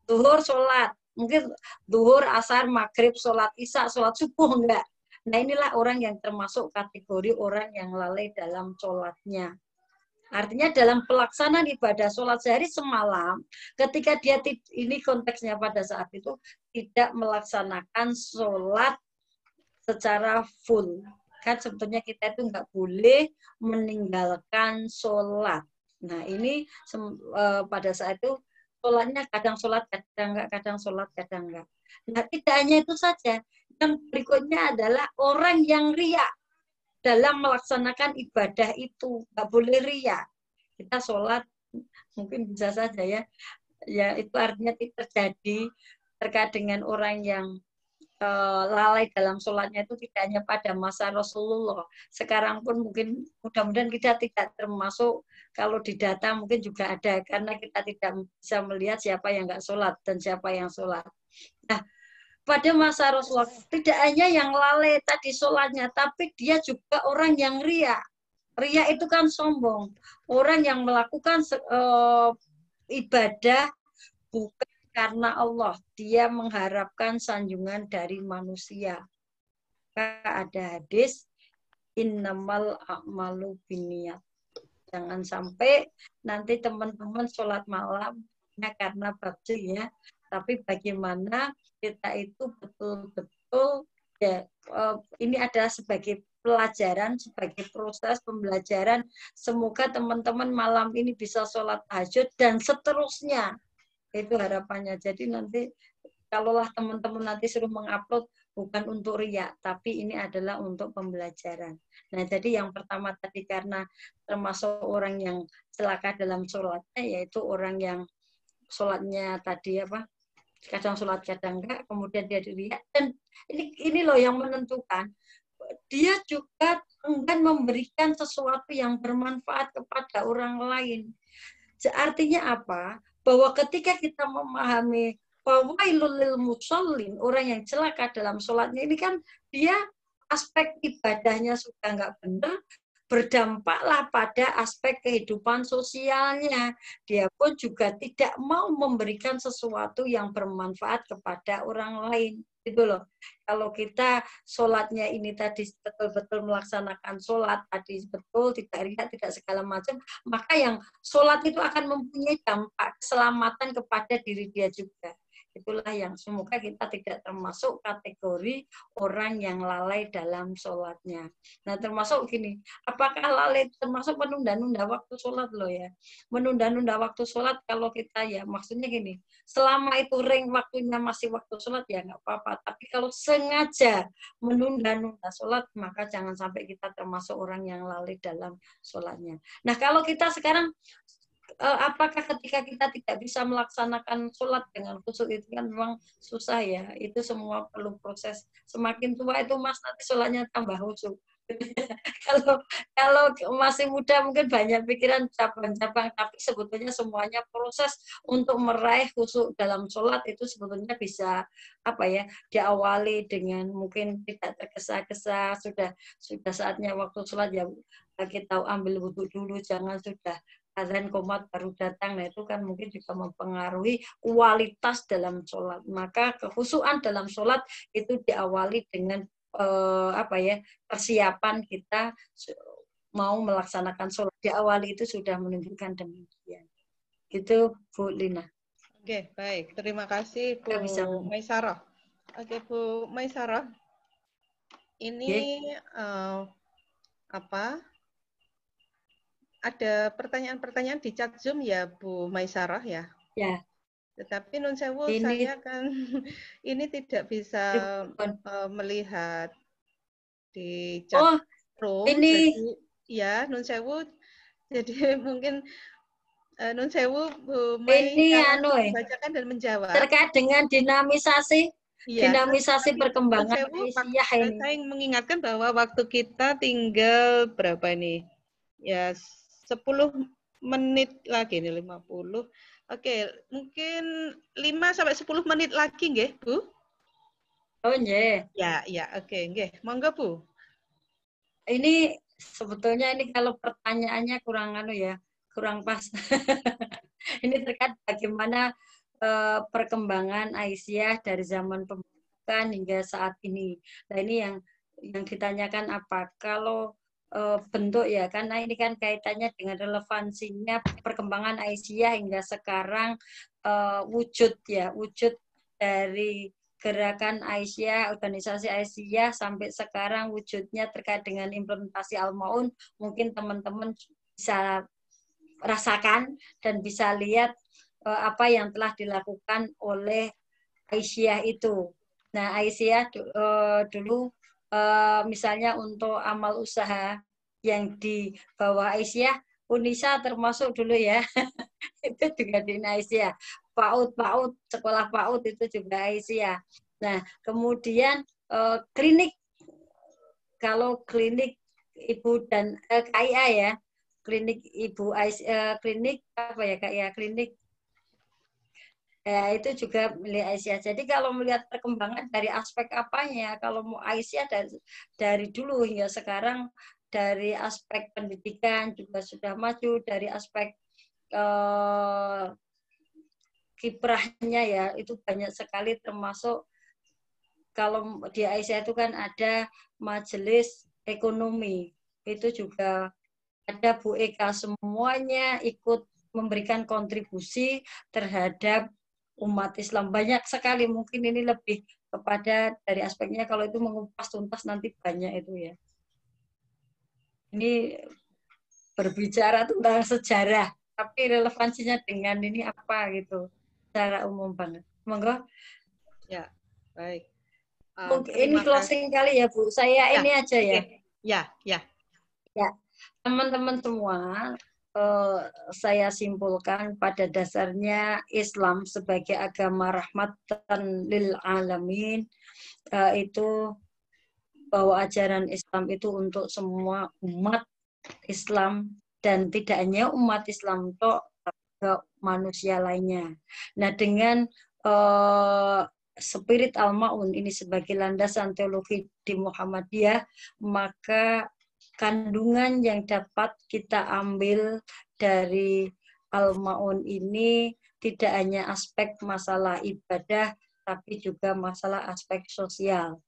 zuhur sholat, mungkin zuhur, asar, maghrib, sholat isya, sholat subuh enggak. Nah inilah orang yang termasuk kategori orang yang lalai dalam sholatnya. Artinya dalam pelaksanaan ibadah sholat sehari semalam, ketika dia, ini konteksnya pada saat itu, tidak melaksanakan sholat secara full. Kan sebetulnya kita itu nggak boleh meninggalkan sholat. Nah ini pada saat itu sholatnya kadang sholat, kadang enggak, kadang sholat, kadang enggak. Nah tidak hanya itu saja, yang berikutnya adalah orang yang riya dalam melaksanakan ibadah itu, nggak boleh riya. Kita sholat mungkin bisa saja ya itu artinya terjadi terkait dengan orang yang lalai dalam sholatnya itu tidak hanya pada masa Rasulullah. Sekarang pun mungkin mudah-mudahan kita tidak termasuk, kalau di data mungkin juga ada, karena kita tidak bisa melihat siapa yang nggak sholat dan siapa yang sholat. Nah, pada masa Rasulullah tidak hanya yang lalai tadi sholatnya, tapi dia juga orang yang riya. Riya itu kan sombong. Orang yang melakukan ibadah bukan karena Allah, dia mengharapkan sanjungan dari manusia. Ada hadis, innamal a'malu binniyat. Jangan sampai nanti teman-teman sholat malam karena bakti ya, tapi bagaimana kita itu betul-betul ya, ini adalah sebagai pelajaran, sebagai proses pembelajaran. Semoga teman-teman malam ini bisa sholat tahajud dan seterusnya. Itu harapannya. Jadi nanti kalaulah teman-teman nanti suruh mengupload, bukan untuk riya, tapi ini adalah untuk pembelajaran. Nah, jadi yang pertama tadi karena termasuk orang yang celaka dalam sholatnya, yaitu orang yang sholatnya tadi apa, kadang sholat kadang enggak, kemudian dia riya. Dan ini loh yang menentukan, dia juga enggan memberikan sesuatu yang bermanfaat kepada orang lain. Artinya apa? Bahwa ketika kita memahami fawailul lil musallin, orang yang celaka dalam sholatnya, ini kan dia aspek ibadahnya sudah nggak benar, berdampaklah pada aspek kehidupan sosialnya. Dia pun juga tidak mau memberikan sesuatu yang bermanfaat kepada orang lain. Gitu loh. Kalau kita sholatnya ini tadi betul-betul melaksanakan sholat, tadi betul, tidak riak, tidak segala macam, maka yang sholat itu akan mempunyai dampak keselamatan kepada diri dia juga. Itulah yang semoga kita tidak termasuk kategori orang yang lalai dalam sholatnya. Nah, termasuk gini, apakah lalai termasuk menunda-nunda waktu sholat loh ya? Menunda-nunda waktu sholat kalau kita ya, maksudnya gini, selama itu ring waktunya masih waktu sholat ya nggak apa-apa. Tapi kalau sengaja menunda-nunda sholat, maka jangan sampai kita termasuk orang yang lalai dalam sholatnya. Nah, kalau kita sekarang apakah ketika kita tidak bisa melaksanakan sholat dengan khusyuk itu kan memang susah ya. Itu semua perlu proses. Semakin tua itu Mas nanti sholatnya tambah khusyuk. kalau masih muda mungkin banyak pikiran cabang-cabang, tapi sebetulnya semuanya proses untuk meraih khusyuk dalam sholat itu sebetulnya bisa apa ya diawali dengan mungkin tidak tergesa-gesa, sudah saatnya waktu sholat ya kita ambil wudhu dulu, jangan sudah azan qomat baru datang. Nah itu kan mungkin juga mempengaruhi kualitas dalam sholat. Maka kekhusyukan dalam sholat itu diawali dengan persiapan kita mau melaksanakan sholat. Diawali itu sudah menunjukkan demikian. Gitu Bu Lina. Oke, baik. Terima kasih Bu Maisarah. Oke, Bu Maisarah. Ini ada pertanyaan-pertanyaan di chat Zoom ya Bu Maisarah ya? Ya. Tetapi nun sewu saya kan ini tidak bisa melihat di chat room. Ini jadi, ya nun sewu. Jadi mungkin nun sewu Bu Mai membacakan dan menjawab terkait dengan dinamisasi. Ya, dinamisasi perkembangan Asia ini. Saya mengingatkan bahwa waktu kita tinggal berapa ini? Ya 10 menit lagi nih 50. Oke, mungkin 5-10 menit lagi nggih, Bu? Oh, nggih. Ya, oke, nggih. Monggo, Bu. Ini sebetulnya ini kalau pertanyaannya kurang pas. Ini terkait bagaimana perkembangan Aisyah dari zaman pembukaan hingga saat ini. Nah, ini yang ditanyakan apa? Kalau bentuk ya, karena ini kan kaitannya dengan relevansinya perkembangan Aisyah hingga sekarang, wujud dari gerakan Aisyah, organisasi Aisyah sampai sekarang wujudnya terkait dengan implementasi Al-Maun, mungkin teman-teman bisa rasakan dan bisa lihat apa yang telah dilakukan oleh Aisyah itu. Nah, Aisyah dulu misalnya untuk amal usaha yang di bawah Aisyah, Unisa termasuk dulu ya, itu juga di Aisyah. PAUD, sekolah PAUD itu juga Aisyah. Nah, kemudian klinik, kalau klinik ibu dan KIA ya, klinik ibu Aisyah, klinik apa ya Kak ya, klinik ya, itu juga milik Aisyah. Jadi kalau melihat perkembangan dari aspek apanya, kalau mau Aisyah dari dulu hingga sekarang, dari aspek pendidikan juga sudah maju, dari aspek kiprahnya ya itu banyak sekali, termasuk kalau di Aisyah itu kan ada majelis ekonomi, itu juga ada Bu Eka, semuanya ikut memberikan kontribusi terhadap umat Islam. Banyak sekali, mungkin ini lebih kepada dari aspeknya, kalau itu mengupas tuntas nanti banyak itu ya. Ini berbicara tentang sejarah, tapi relevansinya dengan ini apa gitu, secara umum banget. Monggo. Ya, baik. Ini closing kali ya Bu, saya ini aja ya. Ya. Ya, teman-teman semua, saya simpulkan pada dasarnya Islam sebagai agama rahmatan lil alamin, itu bahwa ajaran Islam itu untuk semua umat Islam, dan tidak hanya umat Islam toh, ke manusia lainnya. Nah, dengan spirit Al-Ma'un ini sebagai landasan teologi di Muhammadiyah, maka kandungan yang dapat kita ambil dari Al-Ma'un ini tidak hanya aspek masalah ibadah, tapi juga masalah aspek sosial.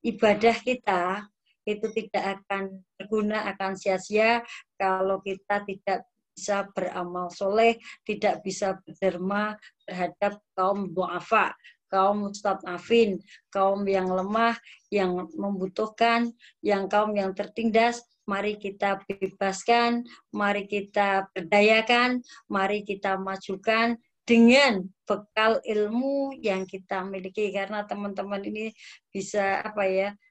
Ibadah kita itu tidak akan berguna, akan sia-sia kalau kita tidak bisa beramal soleh, tidak bisa berderma terhadap kaum du'afa, kaum mustad'afin, kaum yang lemah, yang membutuhkan, kaum yang tertindas. Mari kita bebaskan, mari kita berdayakan, mari kita majukan dengan bekal ilmu yang kita miliki, karena teman-teman ini bisa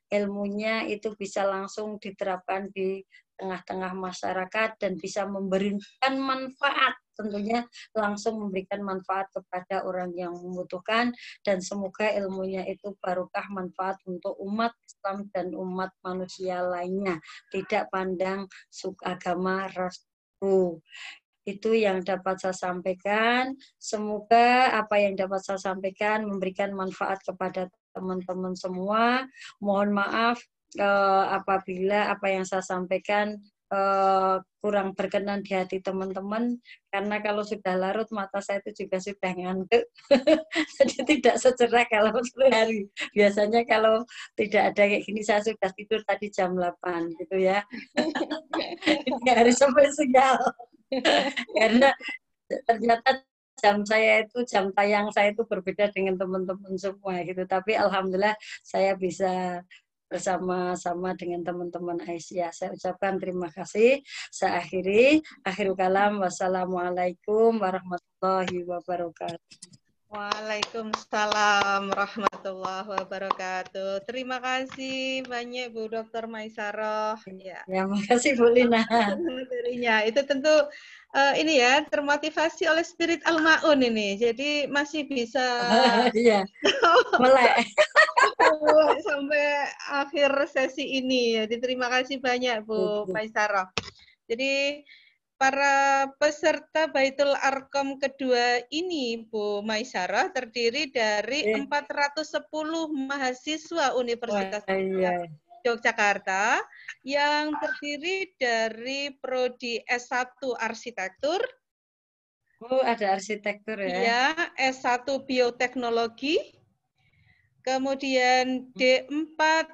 ilmunya itu bisa langsung diterapkan di tengah-tengah masyarakat dan bisa memberikan manfaat, tentunya langsung memberikan manfaat kepada orang yang membutuhkan, dan semoga ilmunya itu barokah manfaat untuk umat Islam dan umat manusia lainnya, tidak pandang suku, agama, ras, suku. Itu yang dapat saya sampaikan. Semoga apa yang dapat saya sampaikan memberikan manfaat kepada teman-teman semua. Mohon maaf apabila apa yang saya sampaikan kurang berkenan di hati teman-teman, karena kalau sudah larut mata saya itu juga sudah ngantuk. Jadi tidak secerah kalau sore hari. Biasanya kalau tidak ada kayak gini saya sudah tidur tadi jam 8 gitu ya. Ini hari sampai siang. Karena ternyata jam tayang saya itu berbeda dengan teman-teman semua gitu, tapi alhamdulillah saya bisa bersama-sama dengan teman-teman Aisyah. Saya ucapkan terima kasih. Saya akhirul kalam. Wassalamualaikum warahmatullahi wabarakatuh. Waalaikumsalam warahmatullahi wabarakatuh. Terima kasih banyak Bu Dr. Maisarah. Ya, terima kasih Bu Lina. Materinya itu tentu ini ya, termotivasi oleh spirit Al-Ma'un ini. Jadi masih bisa iya. Mulai sampai akhir sesi ini. Jadi terima kasih banyak Bu Maisarah. Jadi para peserta Baitul Arqam kedua ini, Bu Maisarah, terdiri dari 410 mahasiswa Universitas Yogyakarta yang terdiri dari Prodi S1 Arsitektur. Oh, ada arsitektur ya? Ya, S1 Bioteknologi. Kemudian D4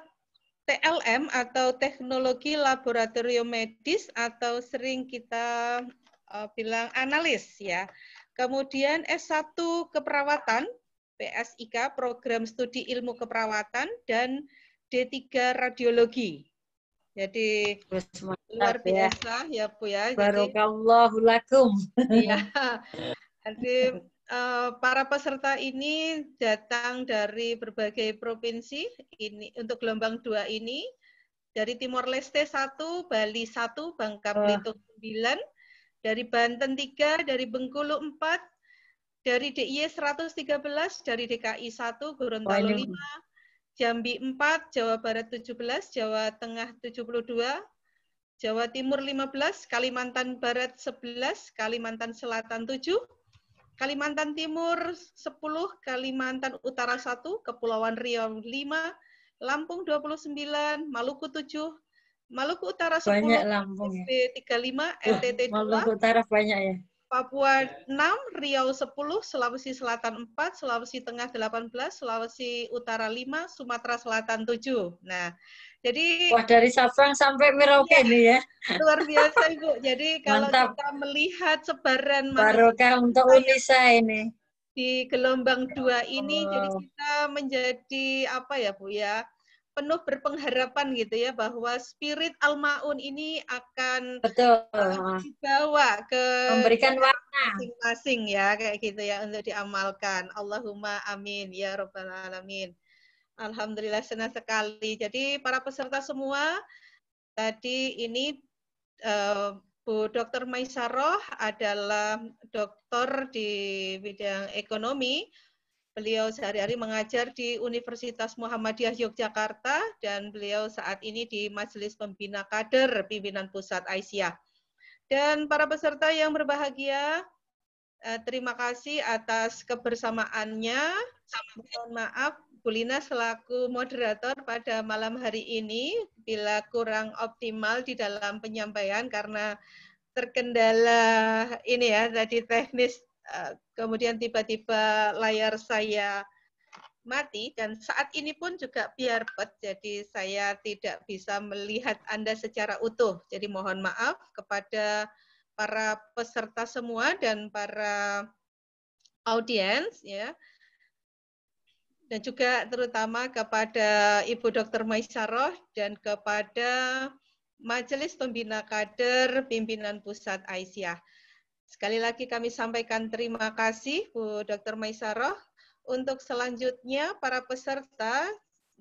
TLM atau Teknologi Laboratorium Medis atau sering kita bilang analis ya. Kemudian S1 Keperawatan, PSIK, Program Studi Ilmu Keperawatan, dan D3 Radiologi. Jadi luar biasa ya Bu ya. Barokallahu lakum. Iya. Jadi para peserta ini datang dari berbagai provinsi ini untuk gelombang 2 ini, dari Timor Leste 1, Bali 1, Bangka Belitung 9, dari Banten 3, dari Bengkulu 4, dari DIY 113, dari DKI 1, Gorontalo 5, Jambi 4, Jawa Barat 17, Jawa Tengah 72, Jawa Timur 15, Kalimantan Barat 11, Kalimantan Selatan 7, Kalimantan Timur 10, Kalimantan Utara 1, Kepulauan Riau 5, Lampung 29, Maluku 7, Maluku Utara 10, NTB 35, NTT 2, Maluku Utara banyak ya. Papua 6, Riau 10, Sulawesi Selatan 4, Sulawesi Tengah 18, Sulawesi Utara 5, Sumatera Selatan 7. Nah, jadi wah, dari Sabang sampai Merauke ini ya. Luar biasa Ibu. Jadi kalau Mantap. kita melihat sebaran barokah untuk Unisa ini di gelombang 2 ini, jadi kita menjadi apa ya Bu ya, penuh berpengharapan gitu ya, bahwa spirit Al-Ma'un ini akan dibawa ke memberikan warna masing-masing ya, kayak gitu ya, untuk diamalkan. Allahumma amin ya Rabbal Alamin. Alhamdulillah, senang sekali. Jadi para peserta semua, tadi ini Bu Dr. Maisarah adalah doktor di bidang ekonomi. Beliau sehari-hari mengajar di Universitas Muhammadiyah Yogyakarta dan beliau saat ini di Majelis Pembina Kader Pimpinan Pusat Aisyah. Dan para peserta yang berbahagia, terima kasih atas kebersamaannya. Mohon maaf Bu Lina selaku moderator pada malam hari ini bila kurang optimal di dalam penyampaian karena terkendala ini ya tadi teknis, kemudian tiba-tiba layar saya mati dan saat ini pun juga biarpet, jadi saya tidak bisa melihat Anda secara utuh. Jadi mohon maaf kepada para peserta semua dan para audiens ya. Dan juga terutama kepada Ibu Dr. Maisaroh dan kepada Majelis Pembina Kader Pimpinan Pusat Aisyah. Sekali lagi kami sampaikan terima kasih Bu Dr. Maisaroh. Untuk selanjutnya para peserta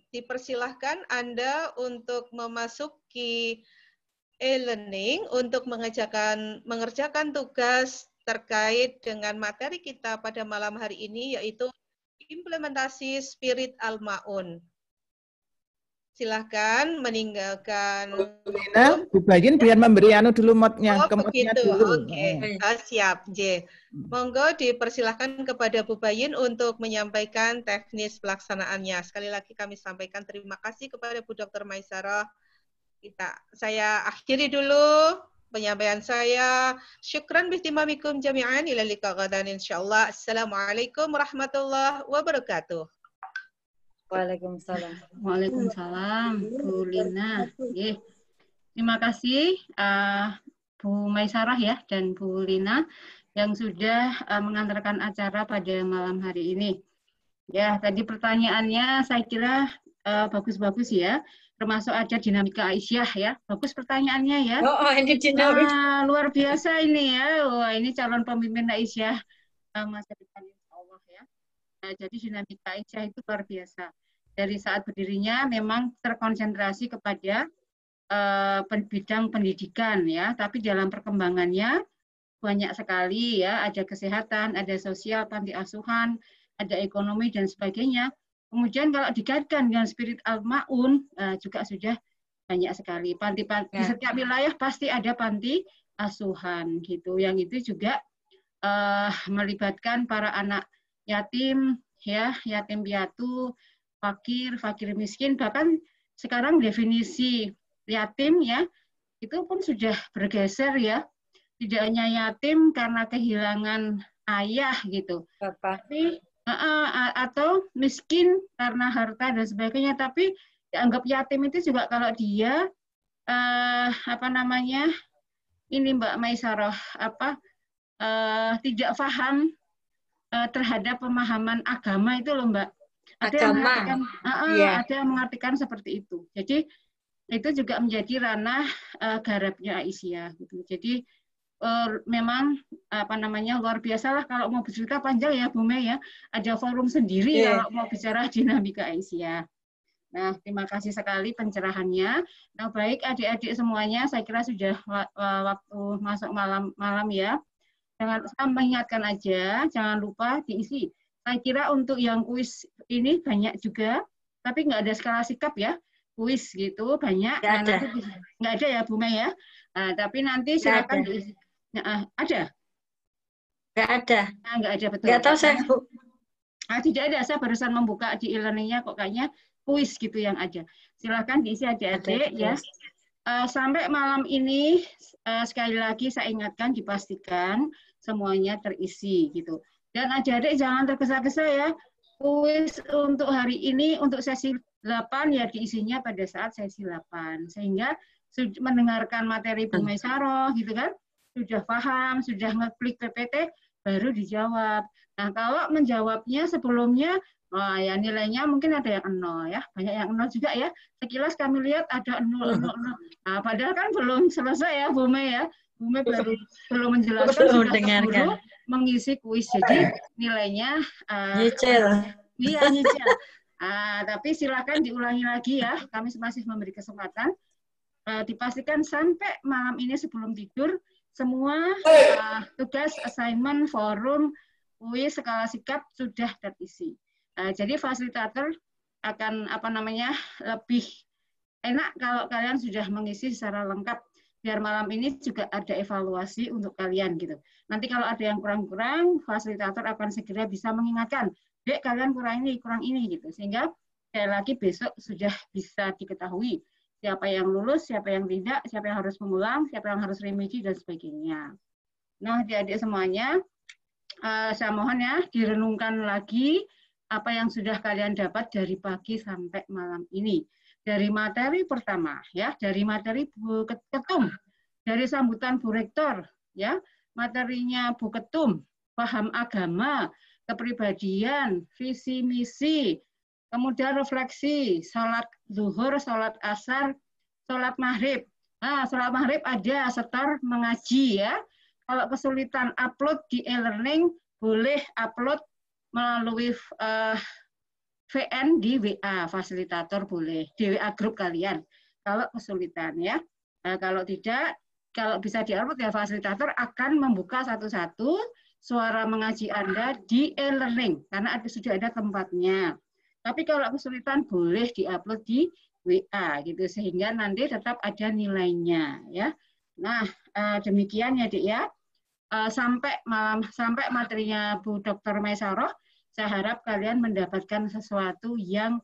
dipersilahkan Anda untuk memasuki e-learning untuk mengerjakan tugas terkait dengan materi kita pada malam hari ini yaitu implementasi Spirit Al-Ma'un. Silahkan meninggalkan. Lina, Bu Bayin biar memberi dulu modnya. Oh begitu, oke. Siap, J. Monggo dipersilahkan kepada Bu Bayin untuk menyampaikan teknis pelaksanaannya. Sekali lagi kami sampaikan terima kasih kepada Bu Dr. Maisaroh. Saya akhiri dulu penyampaian saya. Syukran bihtimamikum jami'an ila liqa ghadan insyaallah. Assalamualaikum warahmatullahi wabarakatuh. Waalaikumsalam. Waalaikumsalam, Bu Lina. Terima kasih Bu Maisarah ya dan Bu Lina yang sudah mengantarkan acara pada malam hari ini. Ya, tadi pertanyaannya saya kira bagus-bagus ya, termasuk ada dinamika Aisyah ya. Bagus pertanyaannya ya. Oh, ini dinamika. Luar biasa ini ya. Wah, ini calon pemimpin Aisyah masa depan insyaallah ya. Jadi dinamika Aisyah itu luar biasa. Dari saat berdirinya memang terkonsentrasi kepada bidang pendidikan ya, tapi dalam perkembangannya banyak sekali ya, ada kesehatan, ada sosial, panti asuhan, ada ekonomi dan sebagainya. Kemudian kalau dikaitkan dengan Spirit Al-Ma'un juga sudah banyak sekali. Di setiap wilayah pasti ada panti asuhan gitu. Yang itu juga melibatkan para anak yatim ya, yatim piatu, fakir miskin, bahkan sekarang definisi yatim ya itu pun sudah bergeser ya, tidak hanya yatim karena kehilangan ayah gitu, tapi atau miskin karena harta dan sebagainya, tapi dianggap yatim itu juga kalau dia ini Mbak Maisaroh tidak paham terhadap pemahaman agama itu loh Mbak. Ada yang mengartikan seperti itu. Jadi itu juga menjadi ranah garapnya Aisyah gitu. Jadi memang luar biasa lah kalau mau bercerita panjang ya Bu Mei ya. Ada forum sendiri kalau mau bicara dinamika Aisyah. Nah, terima kasih sekali pencerahannya. Nah, baik adik-adik semuanya, saya kira sudah waktu masuk malam ya. Jangan saya mengingatkan aja, jangan lupa diisi. Saya kira untuk yang kuis ini banyak juga, tapi nggak ada skala sikap ya, kuis gitu banyak. Nggak ada ya Bu Mei ya. Tapi nanti silakan diisi. Ada? Nggak ada. Nggak ada betul. Nggak tahu saya Bu. Tidak ada, saya barusan membuka di e-learning-nya kok kayaknya kuis gitu yang ada. Silakan diisi adik-adik ya. Sampai malam ini sekali lagi saya ingatkan dipastikan semuanya terisi gitu. Dan adik-adik jangan tergesa-gesa ya. Kuis untuk hari ini, untuk sesi 8 ya diisinya pada saat sesi 8. Sehingga mendengarkan materi Bu Maisaroh gitu kan, sudah paham, sudah ngeklik PPT, baru dijawab. Nah kalau menjawabnya sebelumnya, ya nilainya mungkin ada yang 0 ya. Banyak yang 0 juga ya. Sekilas kami lihat ada 0. Nah, padahal kan belum selesai ya Bu Mei ya. Bu Mei belum menjelaskan, sudah keburu mengisi kuis, jadi nilainya nyicil. Iya nyicil. Tapi silakan diulangi lagi ya. Kami masih memberi kesempatan. Dipastikan sampai malam ini sebelum tidur semua tugas, assignment, forum, kuis, skala sikap sudah terisi. Jadi fasilitator akan lebih enak kalau kalian sudah mengisi secara lengkap. biar malam ini juga ada evaluasi untuk kalian gitu. Nanti kalau ada yang kurang-kurang, fasilitator akan segera bisa mengingatkan, Dek, kalian kurang ini gitu. Sehingga sekali lagi besok sudah bisa diketahui siapa yang lulus, siapa yang tidak, siapa yang harus mengulang, siapa yang harus remedi dan sebagainya. Nah, adik-adik semuanya, saya mohon ya direnungkan lagi apa yang sudah kalian dapat dari pagi sampai malam ini. Dari materi pertama, ya, dari materi Bu Ketum, dari sambutan Bu Rektor, ya, materinya Bu Ketum, paham agama, kepribadian, visi misi, kemudian refleksi, salat zuhur, salat asar, salat maghrib. Nah, salat maghrib ada setor mengaji ya. Kalau kesulitan upload di e-learning, boleh upload melalui VN di WA, fasilitator boleh, di WA grup kalian, kalau kesulitan ya. Nah, kalau tidak, kalau bisa di-upload ya fasilitator akan membuka satu-satu suara mengaji Anda di e-learning, karena sudah ada tempatnya. Tapi kalau kesulitan boleh di-upload di WA, gitu, sehingga nanti tetap ada nilainya ya. Nah, demikian ya Dik ya. Sampai materinya Bu Dr. Maisarah, saya harap kalian mendapatkan sesuatu yang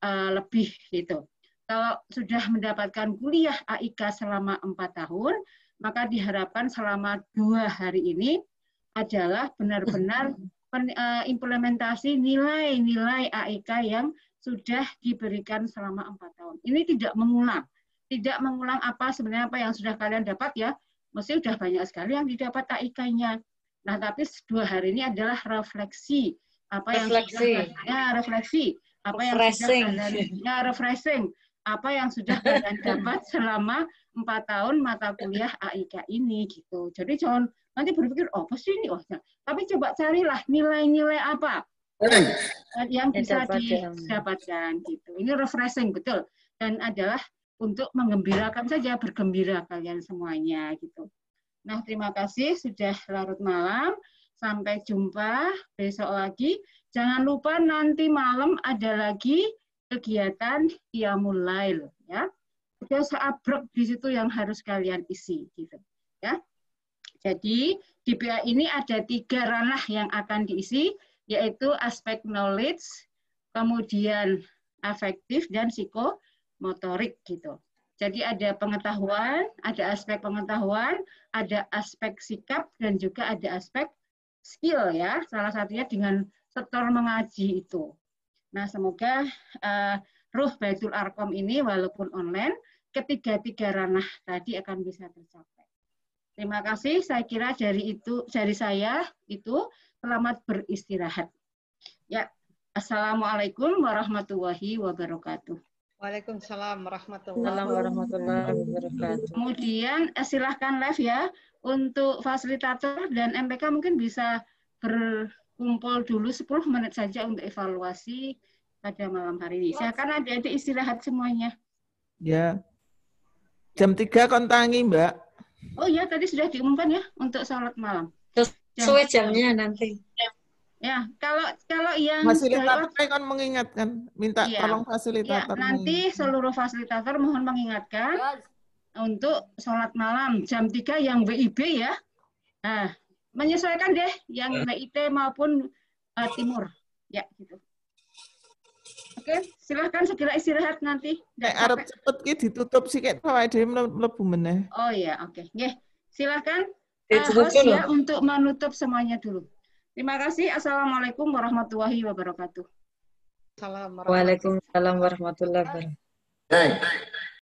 lebih gitu. Kalau sudah mendapatkan kuliah AIK selama 4 tahun, maka diharapkan selama 2 hari ini adalah benar-benar implementasi nilai-nilai AIK yang sudah diberikan selama 4 tahun. Ini tidak mengulang apa sebenarnya apa yang sudah kalian dapat ya. Mesti sudah banyak sekali yang didapat AIK-nya. Nah, tapi 2 hari ini adalah refleksi. Refreshing. Apa yang sudah kalian dapat selama 4 tahun mata kuliah AIK ini gitu. Jadi jangan nanti berpikir apa sih ini, tapi coba carilah nilai-nilai apa yang bisa didapatkan gitu. Ini refreshing betul, dan adalah untuk menggembirakan saja, bergembira kalian semuanya gitu. Nah, terima kasih sudah larut malam. Sampai jumpa besok lagi. Jangan lupa nanti malam ada lagi kegiatan Qiyamul Lail ya. Ada seabrek di situ yang harus kalian isi gitu ya. Jadi di PA ini ada 3 ranah yang akan diisi, yaitu aspek knowledge, kemudian afektif dan psikomotorik gitu. Jadi ada pengetahuan, ada aspek pengetahuan, ada aspek sikap, dan juga ada aspek skill ya, salah satunya dengan setor mengaji itu. Nah, semoga ruh Baitul Arqam ini walaupun online, ketiga-tiga ranah tadi akan bisa tercapai. Terima kasih, saya kira dari saya itu selamat beristirahat. Ya, Assalamualaikum warahmatullahi wabarakatuh. Waalaikumsalam warahmatullahi wabarakatuh. Kemudian silahkan live ya. Untuk fasilitator dan MPK mungkin bisa berkumpul dulu 10 menit saja untuk evaluasi pada malam hari ini. Silakan adik-adik istirahat semuanya. Ya. Jam 3 kontangi, Mbak. Oh ya, tadi sudah diumumkan ya untuk sholat malam. Sesuai jamnya nanti. Ya, kalau yang fasilitator kan mengingatkan, minta ya, tolong fasilitator. Ya, nanti seluruh fasilitator mohon mengingatkan untuk sholat malam jam 3 yang WIB ya. Nah, menyesuaikan deh yang WIT maupun timur. Ya, gitu. Oke, silahkan segera istirahat nanti. Arep cepet ki ditutup sikit awake dhewe mlebu meneh. Oh ya, oke. Nggih. Silahkan host ya untuk menutup semuanya dulu. Terima kasih. Assalamualaikum warahmatullahi wabarakatuh. Waalaikumsalam warahmatullahi wabarakatuh.